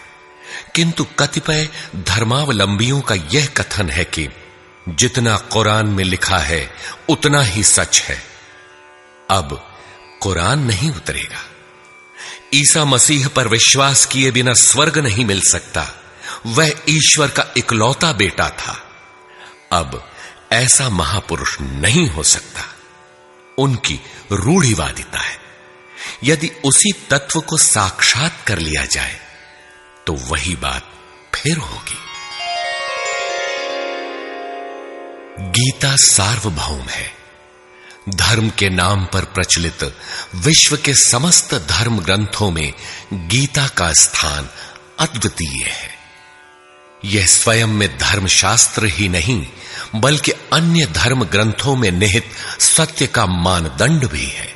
किंतु कतिपय धर्मावलंबियों का यह कथन है कि जितना कुरान में लिखा है उतना ही सच है। अब कुरान नहीं उतरेगा। ईसा मसीह पर विश्वास किए बिना स्वर्ग नहीं मिल सकता। वह ईश्वर का इकलौता बेटा था। अब ऐसा महापुरुष नहीं हो सकता। उनकी रूढ़िवादिता है। यदि उसी तत्व को साक्षात कर लिया जाए तो वही बात फिर होगी। गीता सार्वभौम है। धर्म के नाम पर प्रचलित विश्व के समस्त धर्म ग्रंथों में गीता का स्थान अद्वितीय है। यह स्वयं में धर्मशास्त्र ही नहीं बल्कि अन्य धर्म ग्रंथों में निहित सत्य का मानदंड भी है।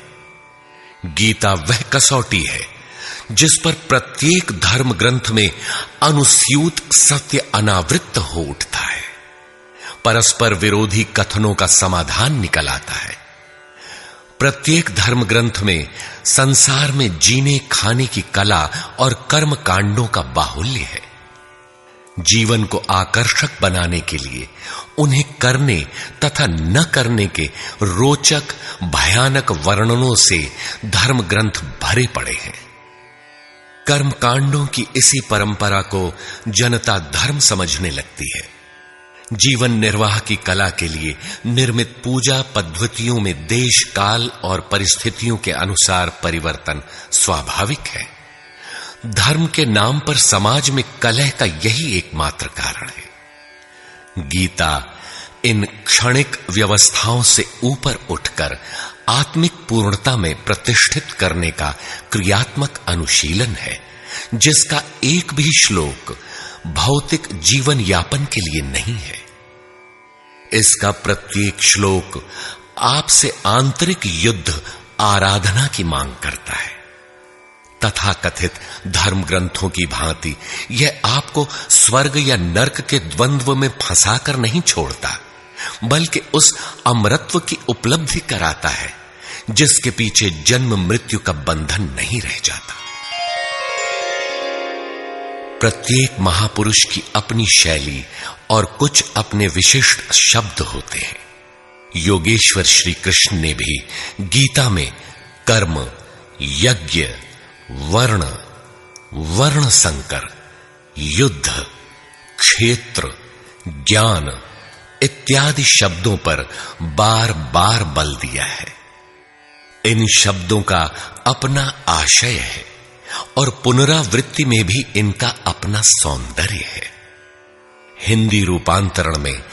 गीता वह कसौटी है जिस पर प्रत्येक धर्म ग्रंथ में अनुस्यूत सत्य अनावृत हो उठता है। परस्पर विरोधी कथनों का समाधान निकल आता है। प्रत्येक धर्म ग्रंथ में संसार में जीने खाने की कला और कर्म कांडों का बाहुल्य है। जीवन को आकर्षक बनाने के लिए उन्हें करने तथा न करने के रोचक भयानक वर्णनों से धर्म ग्रंथ भरे पड़े हैं। कर्म कांडों की इसी परंपरा को जनता धर्म समझने लगती है। जीवन निर्वाह की कला के लिए निर्मित पूजा पद्धतियों में देश काल और परिस्थितियों के अनुसार परिवर्तन स्वाभाविक है। धर्म के नाम पर समाज में कलह का यही एकमात्र कारण है। गीता इन क्षणिक व्यवस्थाओं से ऊपर उठकर आत्मिक पूर्णता में प्रतिष्ठित करने का क्रियात्मक अनुशीलन है, जिसका एक भी श्लोक भौतिक जीवन यापन के लिए नहीं है। इसका प्रत्येक श्लोक आपसे आंतरिक युद्ध आराधना की मांग करता है। तथाकथित धर्म ग्रंथों की भांति यह आपको स्वर्ग या नर्क के द्वंद्व में फंसाकर नहीं छोड़ता, बल्कि उस अमरत्व की उपलब्धि कराता है जिसके पीछे जन्म मृत्यु का बंधन नहीं रह जाता। प्रत्येक महापुरुष की अपनी शैली और कुछ अपने विशिष्ट शब्द होते हैं। योगेश्वर श्री कृष्ण ने भी गीता में कर्म, यज्ञ, वर्ण, वर्ण संकर, युद्ध, क्षेत्र, ज्ञान इत्यादि शब्दों पर बार बार बल दिया है। इन शब्दों का अपना आशय है और पुनरावृत्ति में भी इनका अपना सौंदर्य है। हिंदी रूपांतरण में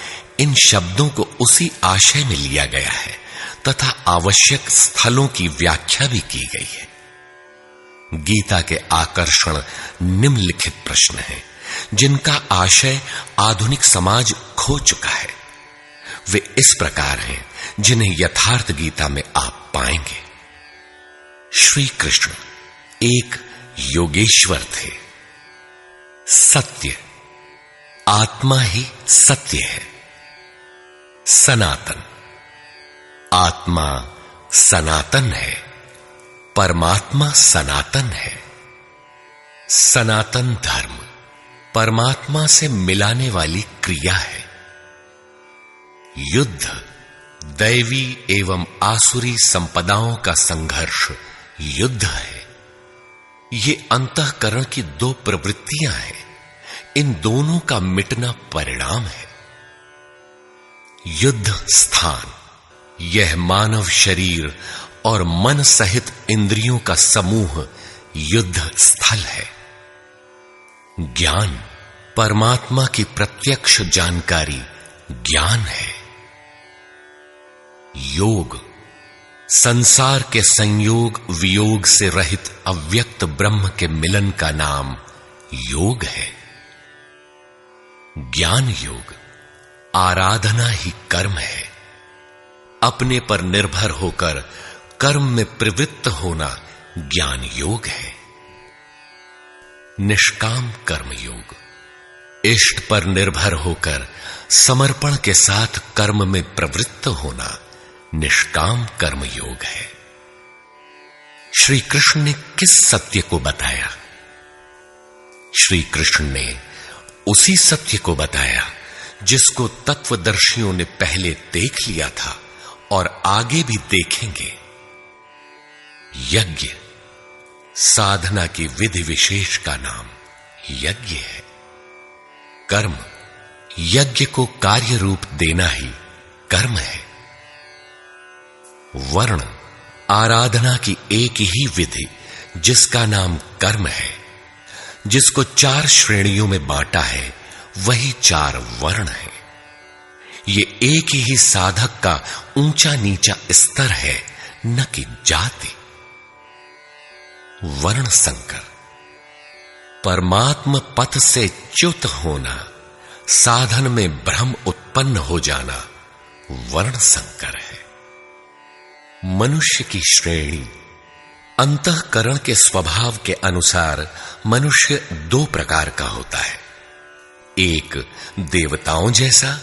इन शब्दों को उसी आशय में लिया गया है तथा आवश्यक स्थलों की व्याख्या भी की गई है। गीता के आकर्षण निम्नलिखित प्रश्न हैं, जिनका आशय आधुनिक समाज खो चुका है। वे इस प्रकार हैं जिन्हें यथार्थ गीता में आप पाएंगे। श्री कृष्ण एक योगेश्वर थे। सत्य, आत्मा ही सत्य है। सनातन, आत्मा सनातन है, परमात्मा सनातन है। सनातन धर्म परमात्मा से मिलाने वाली क्रिया है। युद्ध दैवी एवं आसुरी संपदाओं का संघर्ष युद्ध है। ये अंतःकरण की दो प्रवृत्तियां हैं। इन दोनों का मिटना परिणाम है। युद्ध स्थान, यह मानव शरीर और मन सहित इंद्रियों का समूह युद्ध स्थल है। ज्ञान, परमात्मा की प्रत्यक्ष जानकारी ज्ञान है। योग, संसार के संयोग वियोग से रहित अव्यक्त ब्रह्म के मिलन का नाम योग है। ज्ञान योग, आराधना ही कर्म है। अपने पर निर्भर होकर कर्म में प्रवृत्त होना ज्ञान योग है। निष्काम कर्म योग, इष्ट पर निर्भर होकर समर्पण के साथ कर्म में प्रवृत्त होना निष्काम कर्म योग है। श्री कृष्ण ने किस सत्य को बताया? श्री कृष्ण ने उसी सत्य को बताया जिसको तत्वदर्शियों ने पहले देख लिया था और आगे भी देखेंगे। यज्ञ साधना की विधि विशेष का नाम यज्ञ है। कर्म यज्ञ को कार्य रूप देना ही कर्म है। वर्ण आराधना की एक ही विधि जिसका नाम कर्म है, जिसको 4 श्रेणियों में बांटा है, वही 4 वर्ण है। ये एक ही साधक का ऊंचा नीचा स्तर है, न कि जाति। वर्ण संकर परमात्म पथ से च्युत होना, साधन में भ्रम उत्पन्न हो जाना वर्ण संकर है। मनुष्य की श्रेणी अंतःकरण के स्वभाव के अनुसार मनुष्य 2 प्रकार का होता है, एक देवताओं जैसा,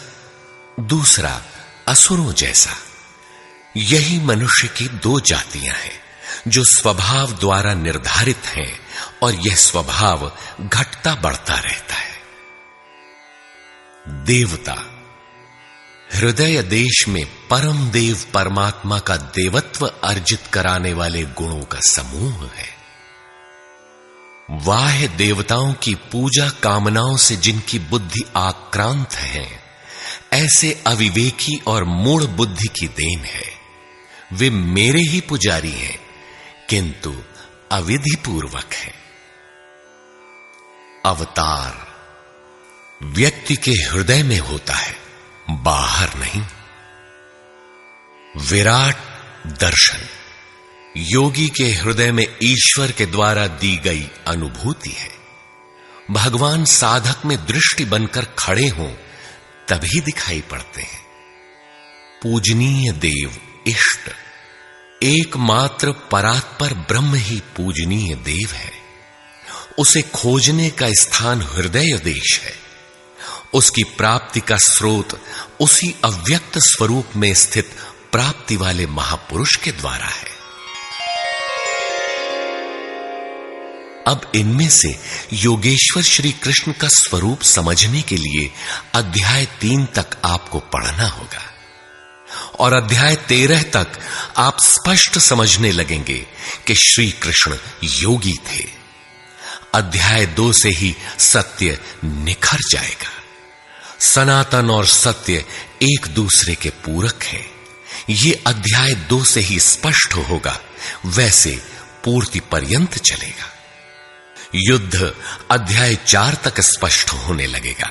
दूसरा असुरों जैसा। यही मनुष्य की 2 जातियां हैं जो स्वभाव द्वारा निर्धारित हैं, और यह स्वभाव घटता बढ़ता रहता है। देवता हृदय देश में परम देव परमात्मा का देवत्व अर्जित कराने वाले गुणों का समूह है। वाह्य देवताओं की पूजा कामनाओं से जिनकी बुद्धि आक्रांत है, ऐसे अविवेकी और मूढ़ बुद्धि की देन है। वे मेरे ही पुजारी हैं, किंतु अविधि पूर्वक है। अवतार व्यक्ति के हृदय में होता है, बाहर नहीं। विराट दर्शन योगी के हृदय में ईश्वर के द्वारा दी गई अनुभूति है। भगवान साधक में दृष्टि बनकर खड़े हों तभी दिखाई पड़ते हैं। पूजनीय देव इष्ट एकमात्र परात्पर ब्रह्म ही पूजनीय देव है। उसे खोजने का स्थान हृदय देश है। उसकी प्राप्ति का स्रोत उसी अव्यक्त स्वरूप में स्थित प्राप्ति वाले महापुरुष के द्वारा है। अब इनमें से योगेश्वर श्री कृष्ण का स्वरूप समझने के लिए अध्याय 3 तक आपको पढ़ना होगा, और अध्याय 13 तक आप स्पष्ट समझने लगेंगे कि श्री कृष्ण योगी थे। अध्याय 2 से ही सत्य निखर जाएगा। सनातन और सत्य एक दूसरे के पूरक हैं। ये अध्याय 2 से ही स्पष्ट होगा, वैसे पूर्ति पर्यंत चलेगा। युद्ध अध्याय 4 तक स्पष्ट होने लगेगा।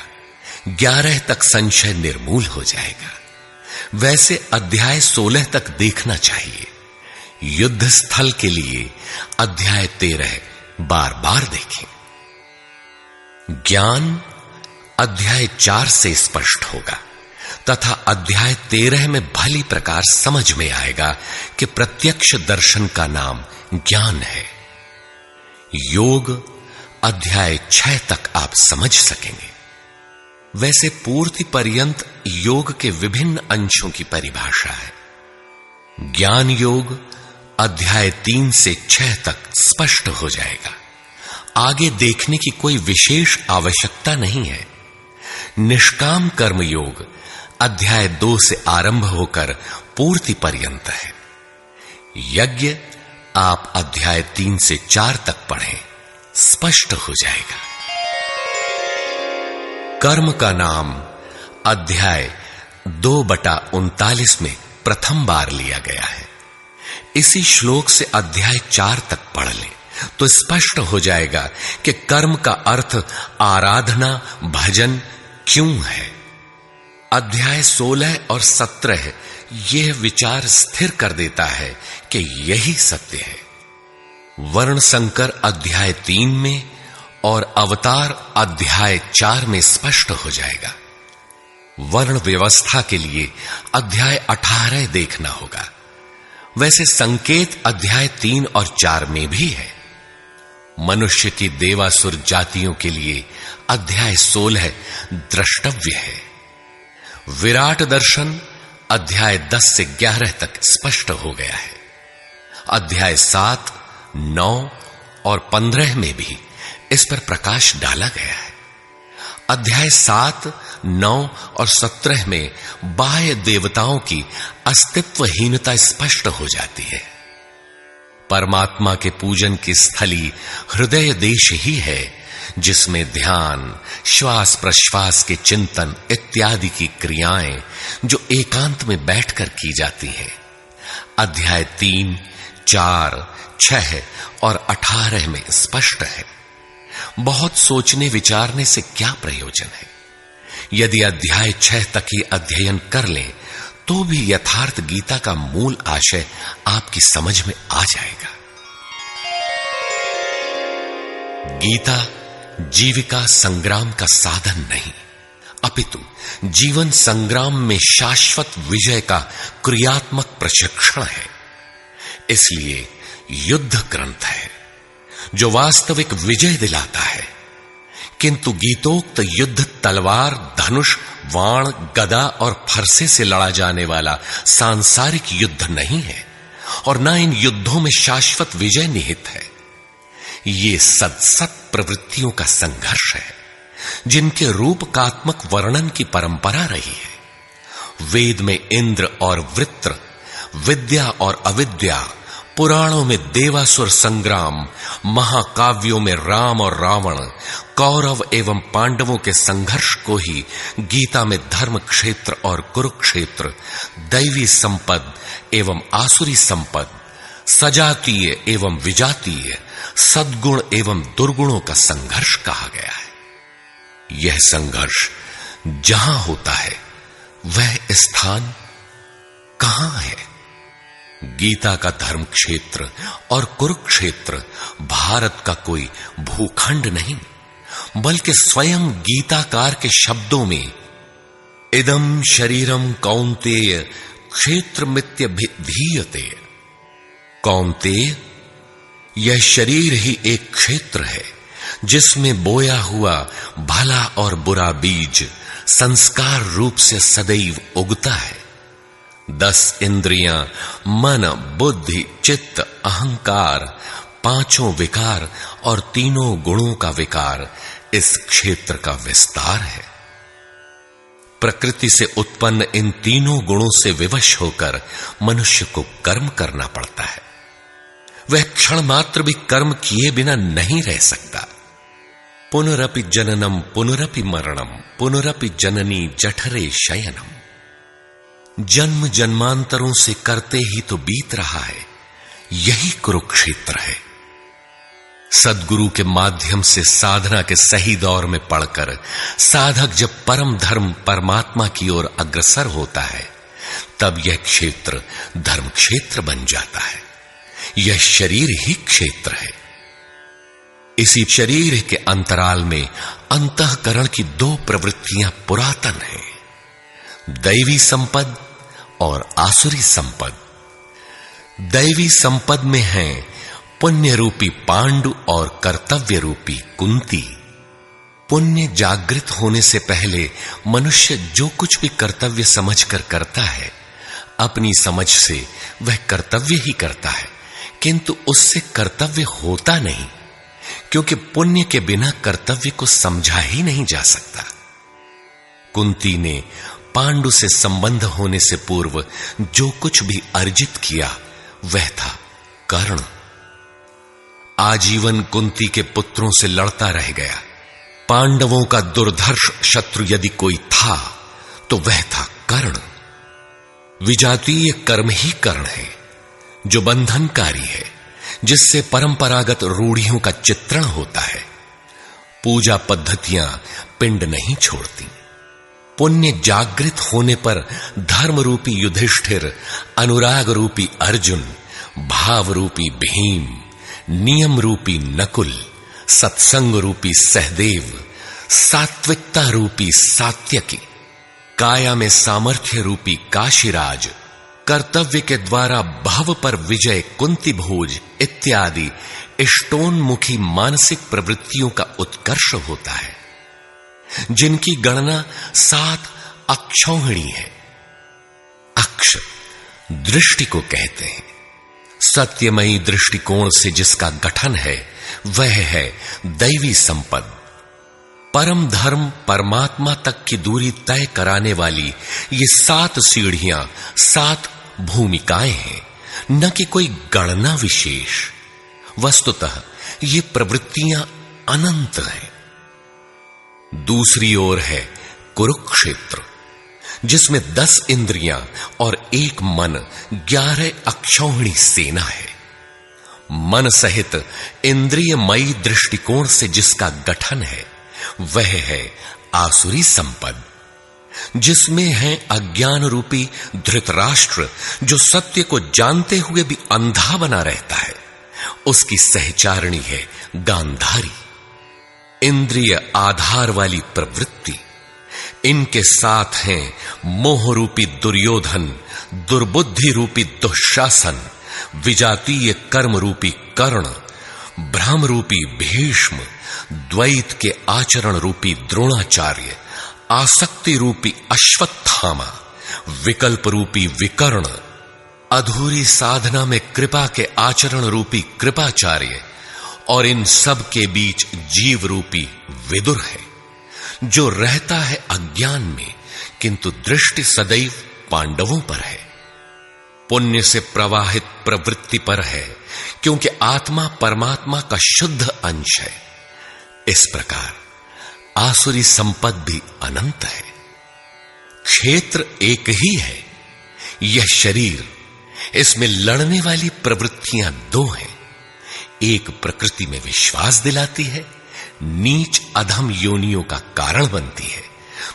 11 तक संशय निर्मूल हो जाएगा। वैसे अध्याय 16 तक देखना चाहिए। युद्ध स्थल के लिए अध्याय 13 बार बार देखें। ज्ञान अध्याय 4 से स्पष्ट होगा तथा अध्याय 13 में भली प्रकार समझ में आएगा कि प्रत्यक्ष दर्शन का नाम ज्ञान है। योग अध्याय 6 तक आप समझ सकेंगे। वैसे पूर्ति पर्यंत योग के विभिन्न अंशों की परिभाषा है। ज्ञान योग अध्याय 3 से 6 तक स्पष्ट हो जाएगा। आगे देखने की कोई विशेष आवश्यकता नहीं है। निष्काम कर्म योग अध्याय 2 से आरंभ होकर पूर्ति पर्यंत है। यज्ञ आप अध्याय 3 से 4 तक पढ़ें, स्पष्ट हो जाएगा। कर्म का नाम अध्याय 2/39 में प्रथम बार लिया गया है। इसी श्लोक से अध्याय 4 तक पढ़ लें तो स्पष्ट हो जाएगा कि कर्म का अर्थ आराधना भजन क्यों है। अध्याय 16 और 17 यह विचार स्थिर कर देता है कि यही सत्य है। वर्ण संकर अध्याय 3 में और अवतार अध्याय 4 में स्पष्ट हो जाएगा। वर्ण व्यवस्था के लिए अध्याय 18 देखना होगा। वैसे संकेत अध्याय 3 और 4 में भी है। मनुष्य की देवासुर जातियों के लिए अध्याय 16 द्रष्टव्य है। विराट दर्शन अध्याय 10 से 11 तक स्पष्ट हो गया है। अध्याय 7, 9 और 15 में भी इस पर प्रकाश डाला गया है। अध्याय 7, 9 और 17 में बाह्य देवताओं की अस्तित्वहीनता स्पष्ट हो जाती है। परमात्मा के पूजन की स्थली हृदय देश ही है, जिसमें ध्यान, श्वास प्रश्वास के चिंतन इत्यादि की क्रियाएं जो एकांत में बैठकर की जाती हैं। अध्याय 3, 4, 6 और 18 में स्पष्ट है। बहुत सोचने विचारने से क्या प्रयोजन है? यदि अध्याय 6 तक ही अध्ययन कर लें तो भी यथार्थ गीता का मूल आशय आपकी समझ में आ जाएगा। गीता जीविका संग्राम का साधन नहीं, अपितु जीवन संग्राम में शाश्वत विजय का क्रियात्मक प्रशिक्षण है। इसलिए युद्ध ग्रंथ है जो वास्तविक विजय दिलाता है, किंतु गीतोक्त युद्ध तलवार, धनुष, वाण, गदा और फरसे से लड़ा जाने वाला सांसारिक युद्ध नहीं है और न इन युद्धों में शाश्वत विजय निहित है। ये सत प्रवृत्तियों का संघर्ष है, जिनके रूपकात्मक वर्णन की परंपरा रही है। वेद में इंद्र और वृत्र, विद्या और अविद्या, पुराणों में देवासुर संग्राम, महाकाव्यों में राम और रावण, कौरव एवं पांडवों के संघर्ष को ही गीता में धर्म क्षेत्र और कुरुक्षेत्र, दैवी संपद एवं आसुरी संपद, सजातीय एवं विजातीय, सद्गुण एवं दुर्गुणों का संघर्ष कहा गया है। यह संघर्ष जहां होता है वह स्थान कहां है? गीता का धर्म क्षेत्र और कुरुक्षेत्र भारत का कोई भूखंड नहीं, बल्कि स्वयं गीताकार के शब्दों में इदं शरीरम कौन्तेय क्षेत्रमित्यभिधीयते। कौन्तेय, यह शरीर ही एक क्षेत्र है जिसमें बोया हुआ भला और बुरा बीज संस्कार रूप से सदैव उगता है। 10 इंद्रियां, मन, बुद्धि, चित्त, अहंकार, 5 विकार और 3 गुणों का विकार इस क्षेत्र का विस्तार है। प्रकृति से उत्पन्न इन 3 गुणों से विवश होकर मनुष्य को कर्म करना पड़ता है। वह क्षण मात्र भी कर्म किए बिना नहीं रह सकता। पुनरपि जननम पुनरपि मरणम पुनरपि जननी जठरे शयनम। जन्म जन्मांतरों से करते ही तो बीत रहा है, यही कुरुक्षेत्र है। सद्गुरु के माध्यम से साधना के सही दौर में पड़कर साधक जब परम धर्म परमात्मा की ओर अग्रसर होता है, तब यह क्षेत्र धर्म क्षेत्र बन जाता है। यह शरीर ही क्षेत्र है। इसी शरीर के अंतराल में अंतःकरण की 2 प्रवृत्तियां पुरातन हैं, दैवी संपद और आसुरी संपद। दैवी संपद में है पुण्य रूपी पांडु और कर्तव्य रूपी कुंती। पुण्य जागृत होने से पहले मनुष्य जो कुछ भी कर्तव्य समझकर करता है, अपनी समझ से वह कर्तव्य ही करता है, किंतु उससे कर्तव्य होता नहीं, क्योंकि पुण्य के बिना कर्तव्य को समझा ही नहीं जा सकता। कुंती ने पांडु से संबंध होने से पूर्व जो कुछ भी अर्जित किया वह था कर्ण। आजीवन कुंती के पुत्रों से लड़ता रह गया। पांडवों का दुर्धर्ष शत्रु यदि कोई था तो वह था कर्ण। विजातीय कर्म ही कर्ण है, जो बंधनकारी है, जिससे परंपरागत रूढ़ियों का चित्रण होता है। पूजा पद्धतियां पिंड नहीं छोड़ती। पुण्य जागृत होने पर धर्म रूपी युधिष्ठिर, अनुराग रूपी अर्जुन, भाव रूपी भीम, नियम रूपी नकुल, सत्संग रूपी सहदेव, सात्विकता रूपी सात्यकी, काया में सामर्थ्य रूपी काशीराज, कर्तव्य के द्वारा भव पर विजय कुंती भोज इत्यादि इष्टोन्मुखी मानसिक प्रवृत्तियों का उत्कर्ष होता है, जिनकी गणना 7 अक्षौहिणी है। अक्ष दृष्टि को कहते हैं। सत्यमयी दृष्टिकोण से जिसका गठन है वह है दैवी संपद। परम धर्म परमात्मा तक की दूरी तय कराने वाली ये 7 सीढ़ियां, 7 भूमिकाएं हैं, न कि कोई गणना विशेष। वस्तुतः ये प्रवृत्तियां अनंत हैं। दूसरी ओर है कुरुक्षेत्र, जिसमें 10 इंद्रियां और 1 मन 11 अक्षौहिणी सेना है। मन सहित इंद्रियमयी दृष्टिकोण से जिसका गठन है वह है आसुरी संपद, जिसमें है अज्ञान रूपी धृतराष्ट्र, जो सत्य को जानते हुए भी अंधा बना रहता है। उसकी सहचारिणी है गांधारी। इंद्रिय आधार वाली प्रवृत्ति, इनके साथ हैं मोह रूपी दुर्योधन, दुर्बुद्धि रूपी दुःशासन, विजातीय कर्म रूपी कर्ण, भ्रम रूपी भीष्म, द्वैत के आचरण रूपी द्रोणाचार्य, आसक्ति रूपी अश्वत्थामा, विकल्प रूपी विकर्ण, अधूरी साधना में कृपा के आचरण रूपी कृपाचार्य, और इन सब के बीच जीव रूपी विदुर है, जो रहता है अज्ञान में, किंतु दृष्टि सदैव पांडवों पर है। पुण्य से प्रवाहित प्रवृत्ति पर है, क्योंकि आत्मा परमात्मा का शुद्ध अंश है। इस प्रकार आसुरी संपद भी अनंत है। क्षेत्र एक ही है, यह शरीर, इसमें लड़ने वाली प्रवृत्तियां 2 हैं। एक प्रकृति में विश्वास दिलाती है, नीच अधम योनियों का कारण बनती है,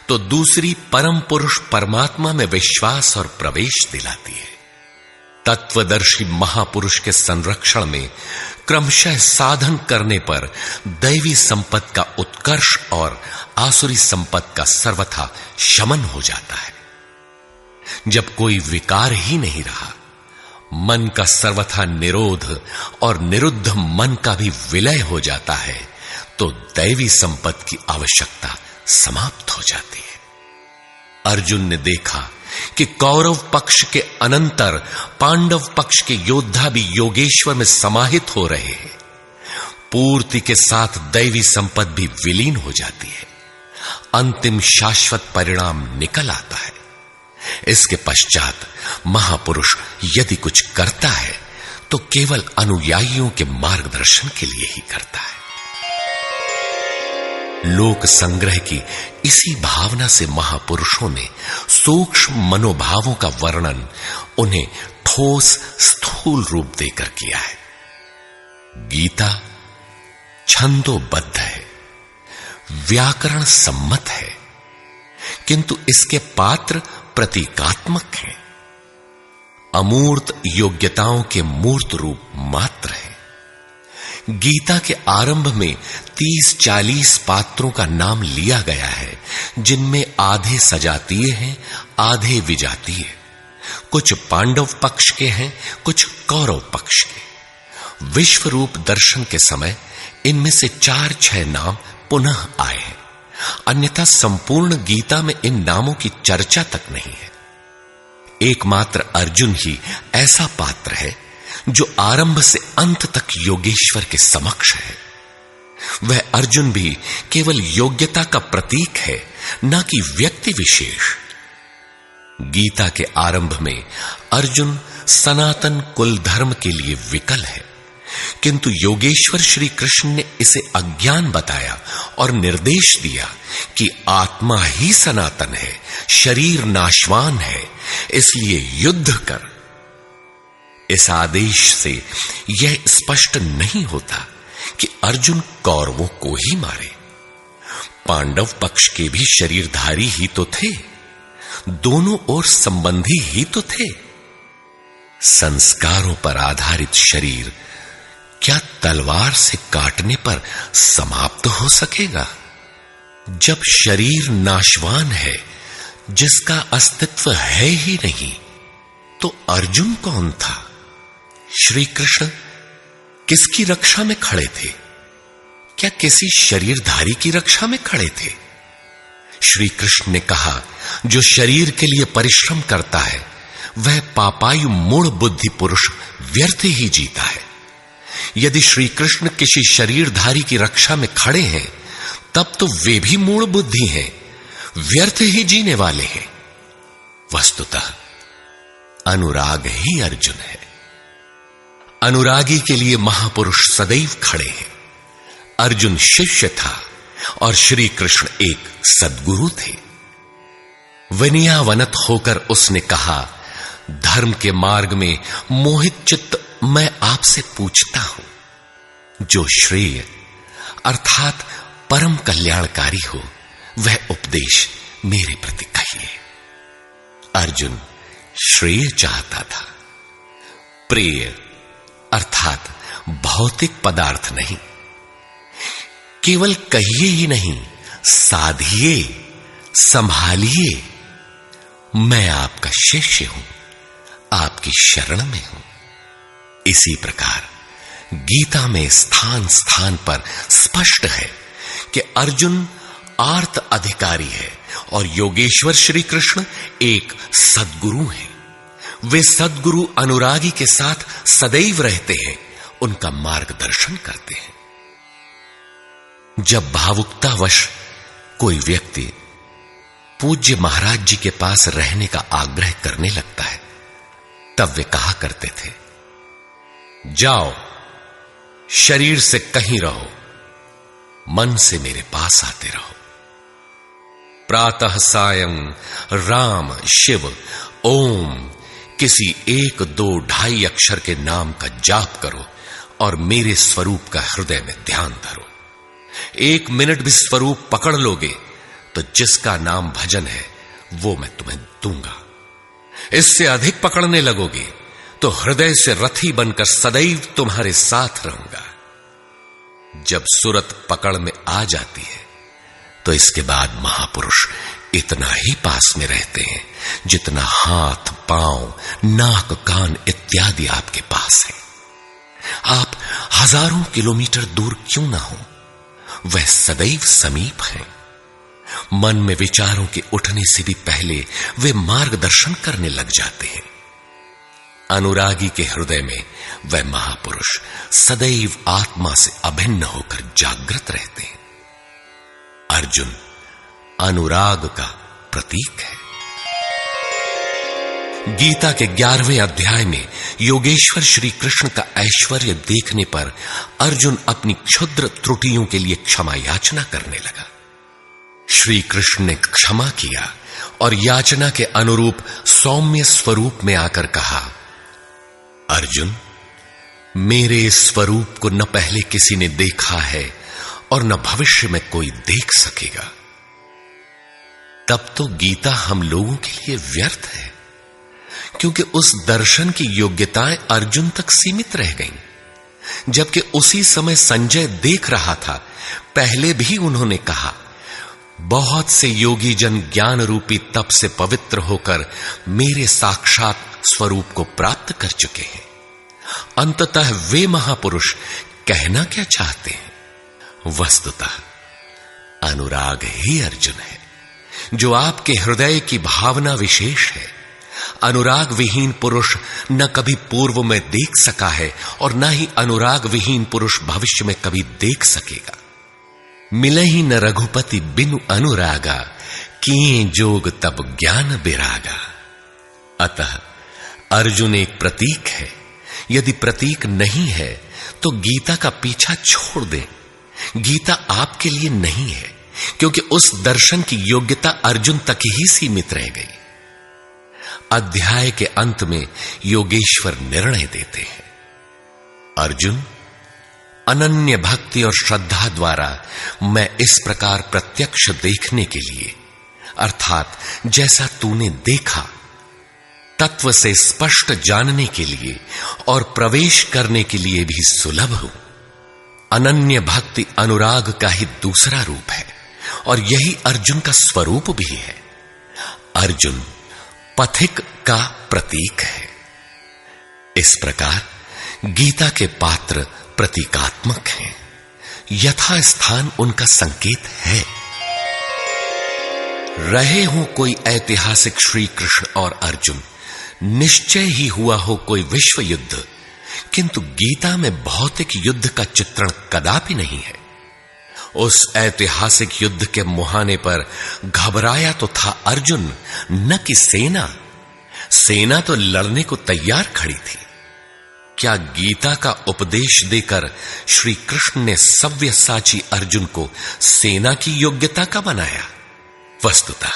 तो दूसरी परम पुरुष परमात्मा में विश्वास और प्रवेश दिलाती है। तत्वदर्शी महापुरुष के संरक्षण में क्रमशः साधन करने पर दैवी संपत्ति का उत्कर्ष और आसुरी संपत्ति का सर्वथा शमन हो जाता है। जब कोई विकार ही नहीं रहा, मन का सर्वथा निरोध और निरुद्ध मन का भी विलय हो जाता है, तो दैवी संपत्ति की आवश्यकता समाप्त हो जाती है। अर्जुन ने देखा कि कौरव पक्ष के अनंतर पांडव पक्ष के योद्धा भी योगेश्वर में समाहित हो रहे हैं। पूर्ति के साथ दैवी संपत्ति भी विलीन हो जाती है। अंतिम शाश्वत परिणाम निकल आता है। इसके पश्चात महापुरुष यदि कुछ करता है तो केवल अनुयायियों के मार्गदर्शन के लिए ही करता है। लोक संग्रह की इसी भावना से महापुरुषों ने सूक्ष्म मनोभावों का वर्णन उन्हें ठोस स्थूल रूप देकर किया है। गीता छंदोबद्ध है, व्याकरण सम्मत है, किंतु इसके पात्र प्रतीकात्मक हैं। अमूर्त योग्यताओं के मूर्त रूप मात्र है। गीता के आरंभ में 30-40 पात्रों का नाम लिया गया है, जिनमें आधे सजातीय हैं, आधे विजातीय। कुछ पांडव पक्ष के हैं, कुछ कौरव पक्ष के। विश्व रूप दर्शन के समय इनमें से 4-6 नाम पुनः आए हैं, अन्यथा संपूर्ण गीता में इन नामों की चर्चा तक नहीं है। एकमात्र अर्जुन ही ऐसा पात्र है जो आरंभ से अंत तक योगेश्वर के समक्ष है। वह अर्जुन भी केवल योग्यता का प्रतीक है, न कि व्यक्ति विशेष। गीता के आरंभ में अर्जुन सनातन कुल धर्म के लिए विकल है, किंतु योगेश्वर श्री कृष्ण ने इसे अज्ञान बताया और निर्देश दिया कि आत्मा ही सनातन है, शरीर नाशवान है, इसलिए युद्ध कर। इस आदेश से यह स्पष्ट नहीं होता कि अर्जुन कौरवों को ही मारे। पांडव पक्ष के भी शरीरधारी ही तो थे, दोनों ओर संबंधी ही तो थे। संस्कारों पर आधारित शरीर क्या तलवार से काटने पर समाप्त हो सकेगा? जब शरीर नाशवान है, जिसका अस्तित्व है ही नहीं, तो अर्जुन कौन था? श्री कृष्ण किसकी रक्षा में खड़े थे? क्या किसी शरीरधारी की रक्षा में खड़े थे? श्री कृष्ण ने कहा, जो शरीर के लिए परिश्रम करता है वह पापायु मूढ़ बुद्धि पुरुष व्यर्थ ही जीता है। यदि श्री कृष्ण किसी शरीरधारी की रक्षा में खड़े हैं, तब तो वे भी मूढ़ बुद्धि हैं, व्यर्थ ही जीने वाले हैं। वस्तुतः अनुराग ही अर्जुन है। अनुरागी के लिए महापुरुष सदैव खड़े हैं। अर्जुन शिष्य था और श्री कृष्ण एक सद्गुरु थे। विनयावनत होकर उसने कहा, धर्म के मार्ग में मोहित चित्त मैं आपसे पूछता हूं, जो श्रेय अर्थात परम कल्याणकारी हो वह उपदेश मेरे प्रति कहिए। अर्जुन श्रेय चाहता था, प्रेय अर्थात भौतिक पदार्थ नहीं। केवल कहिए ही नहीं, साधिए, संभालिए। मैं आपका शिष्य हूं, आपकी शरण में हूं। इसी प्रकार गीता में स्थान स्थान पर स्पष्ट है कि अर्जुन आर्त अधिकारी है और योगेश्वर श्री कृष्ण एक सद्गुरु हैं। वे सद्गुरु अनुरागी के साथ सदैव रहते हैं, उनका मार्गदर्शन करते हैं। जब भावुकतावश कोई व्यक्ति पूज्य महाराज जी के पास रहने का आग्रह करने लगता है, तब वे कहा करते थे, जाओ, शरीर से कहीं रहो, मन से मेरे पास आते रहो। प्रातः सायं राम शिव ओम किसी 1, 2, 2.5 अक्षर के नाम का जाप करो और मेरे स्वरूप का हृदय में ध्यान धरो। 1 मिनट भी स्वरूप पकड़ लोगे तो जिसका नाम भजन है वो मैं तुम्हें दूंगा। इससे अधिक पकड़ने लगोगे तो हृदय से रथी बनकर सदैव तुम्हारे साथ रहूंगा। जब सुरत पकड़ में आ जाती है तो इसके बाद महापुरुष इतना ही पास में रहते हैं जितना हाथ, पांव, नाक, कान इत्यादि आपके पास है। आप हजारों किलोमीटर दूर क्यों ना हो, वह सदैव समीप है। मन में विचारों के उठने से भी पहले वे मार्गदर्शन करने लग जाते हैं। अनुरागी के हृदय में वह महापुरुष सदैव आत्मा से अभिन्न होकर जागृत रहते हैं। अर्जुन अनुराग का प्रतीक है। गीता के 11वें अध्याय में योगेश्वर श्री कृष्ण का ऐश्वर्य देखने पर अर्जुन अपनी क्षुद्र त्रुटियों के लिए क्षमा याचना करने लगा। श्री कृष्ण ने क्षमा किया और याचना के अनुरूप सौम्य स्वरूप में आकर कहा, अर्जुन, मेरे स्वरूप को न पहले किसी ने देखा है और न भविष्य में कोई देख सकेगा। तब तो गीता हम लोगों के लिए व्यर्थ है, क्योंकि उस दर्शन की योग्यताएं अर्जुन तक सीमित रह गईं। जबकि उसी समय संजय देख रहा था, पहले भी उन्होंने कहा, बहुत से योगी जन ज्ञान रूपी तप से पवित्र होकर मेरे साक्षात स्वरूप को प्राप्त कर चुके हैं। अंततः वे महापुरुष कहना क्या चाहते हैं? वस्तुतः अनुराग ही अर्जुन है, जो आपके हृदय की भावना विशेष है। अनुराग विहीन पुरुष न कभी पूर्व में देख सका है और न ही अनुराग विहीन पुरुष भविष्य में कभी देख सकेगा। मिले ही न रघुपति बिनु अनुरागा, किए जोग तब ज्ञान बिरागा। अतः अर्जुन एक प्रतीक है। यदि प्रतीक नहीं है तो गीता का पीछा छोड़ दें। गीता आपके लिए नहीं है, क्योंकि उस दर्शन की योग्यता अर्जुन तक ही सीमित रह गई। अध्याय के अंत में योगेश्वर निर्णय देते हैं, अर्जुन, अनन्य भक्ति और श्रद्धा द्वारा मैं इस प्रकार प्रत्यक्ष देखने के लिए, अर्थात जैसा तूने देखा, तत्व से स्पष्ट जानने के लिए और प्रवेश करने के लिए भी सुलभ हूं। अनन्य भक्ति अनुराग का ही दूसरा रूप है और यही अर्जुन का स्वरूप भी है। अर्जुन पथिक का प्रतीक है। इस प्रकार गीता के पात्र प्रतीकात्मक हैं, यथा स्थान उनका संकेत है। रहे हो कोई ऐतिहासिक श्री कृष्ण और अर्जुन, निश्चय ही हुआ हो कोई विश्व युद्ध, किंतु गीता में भौतिक युद्ध का चित्रण कदापि नहीं है। उस ऐतिहासिक युद्ध के मुहाने पर घबराया तो था अर्जुन, न कि सेना। सेना तो लड़ने को तैयार खड़ी थी। क्या गीता का उपदेश देकर श्री कृष्ण ने सव्यसाची अर्जुन को सेना की योग्यता का बनाया? वस्तुतः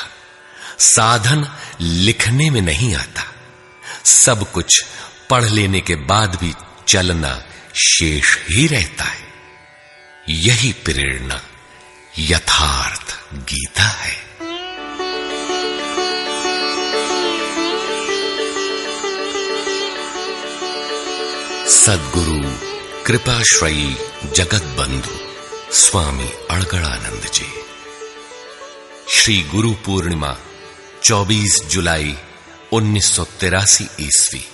साधन लिखने में नहीं आता, सब कुछ पढ़ लेने के बाद भी चलना शेष ही रहता है। यही प्रेरणा यथार्थ गीता है। सद्गुरु कृपाश्रयी जगत बंधु स्वामी अड़गड़ानंद जी। श्री गुरु पूर्णिमा 24 जुलाई 1983 ईस्वी।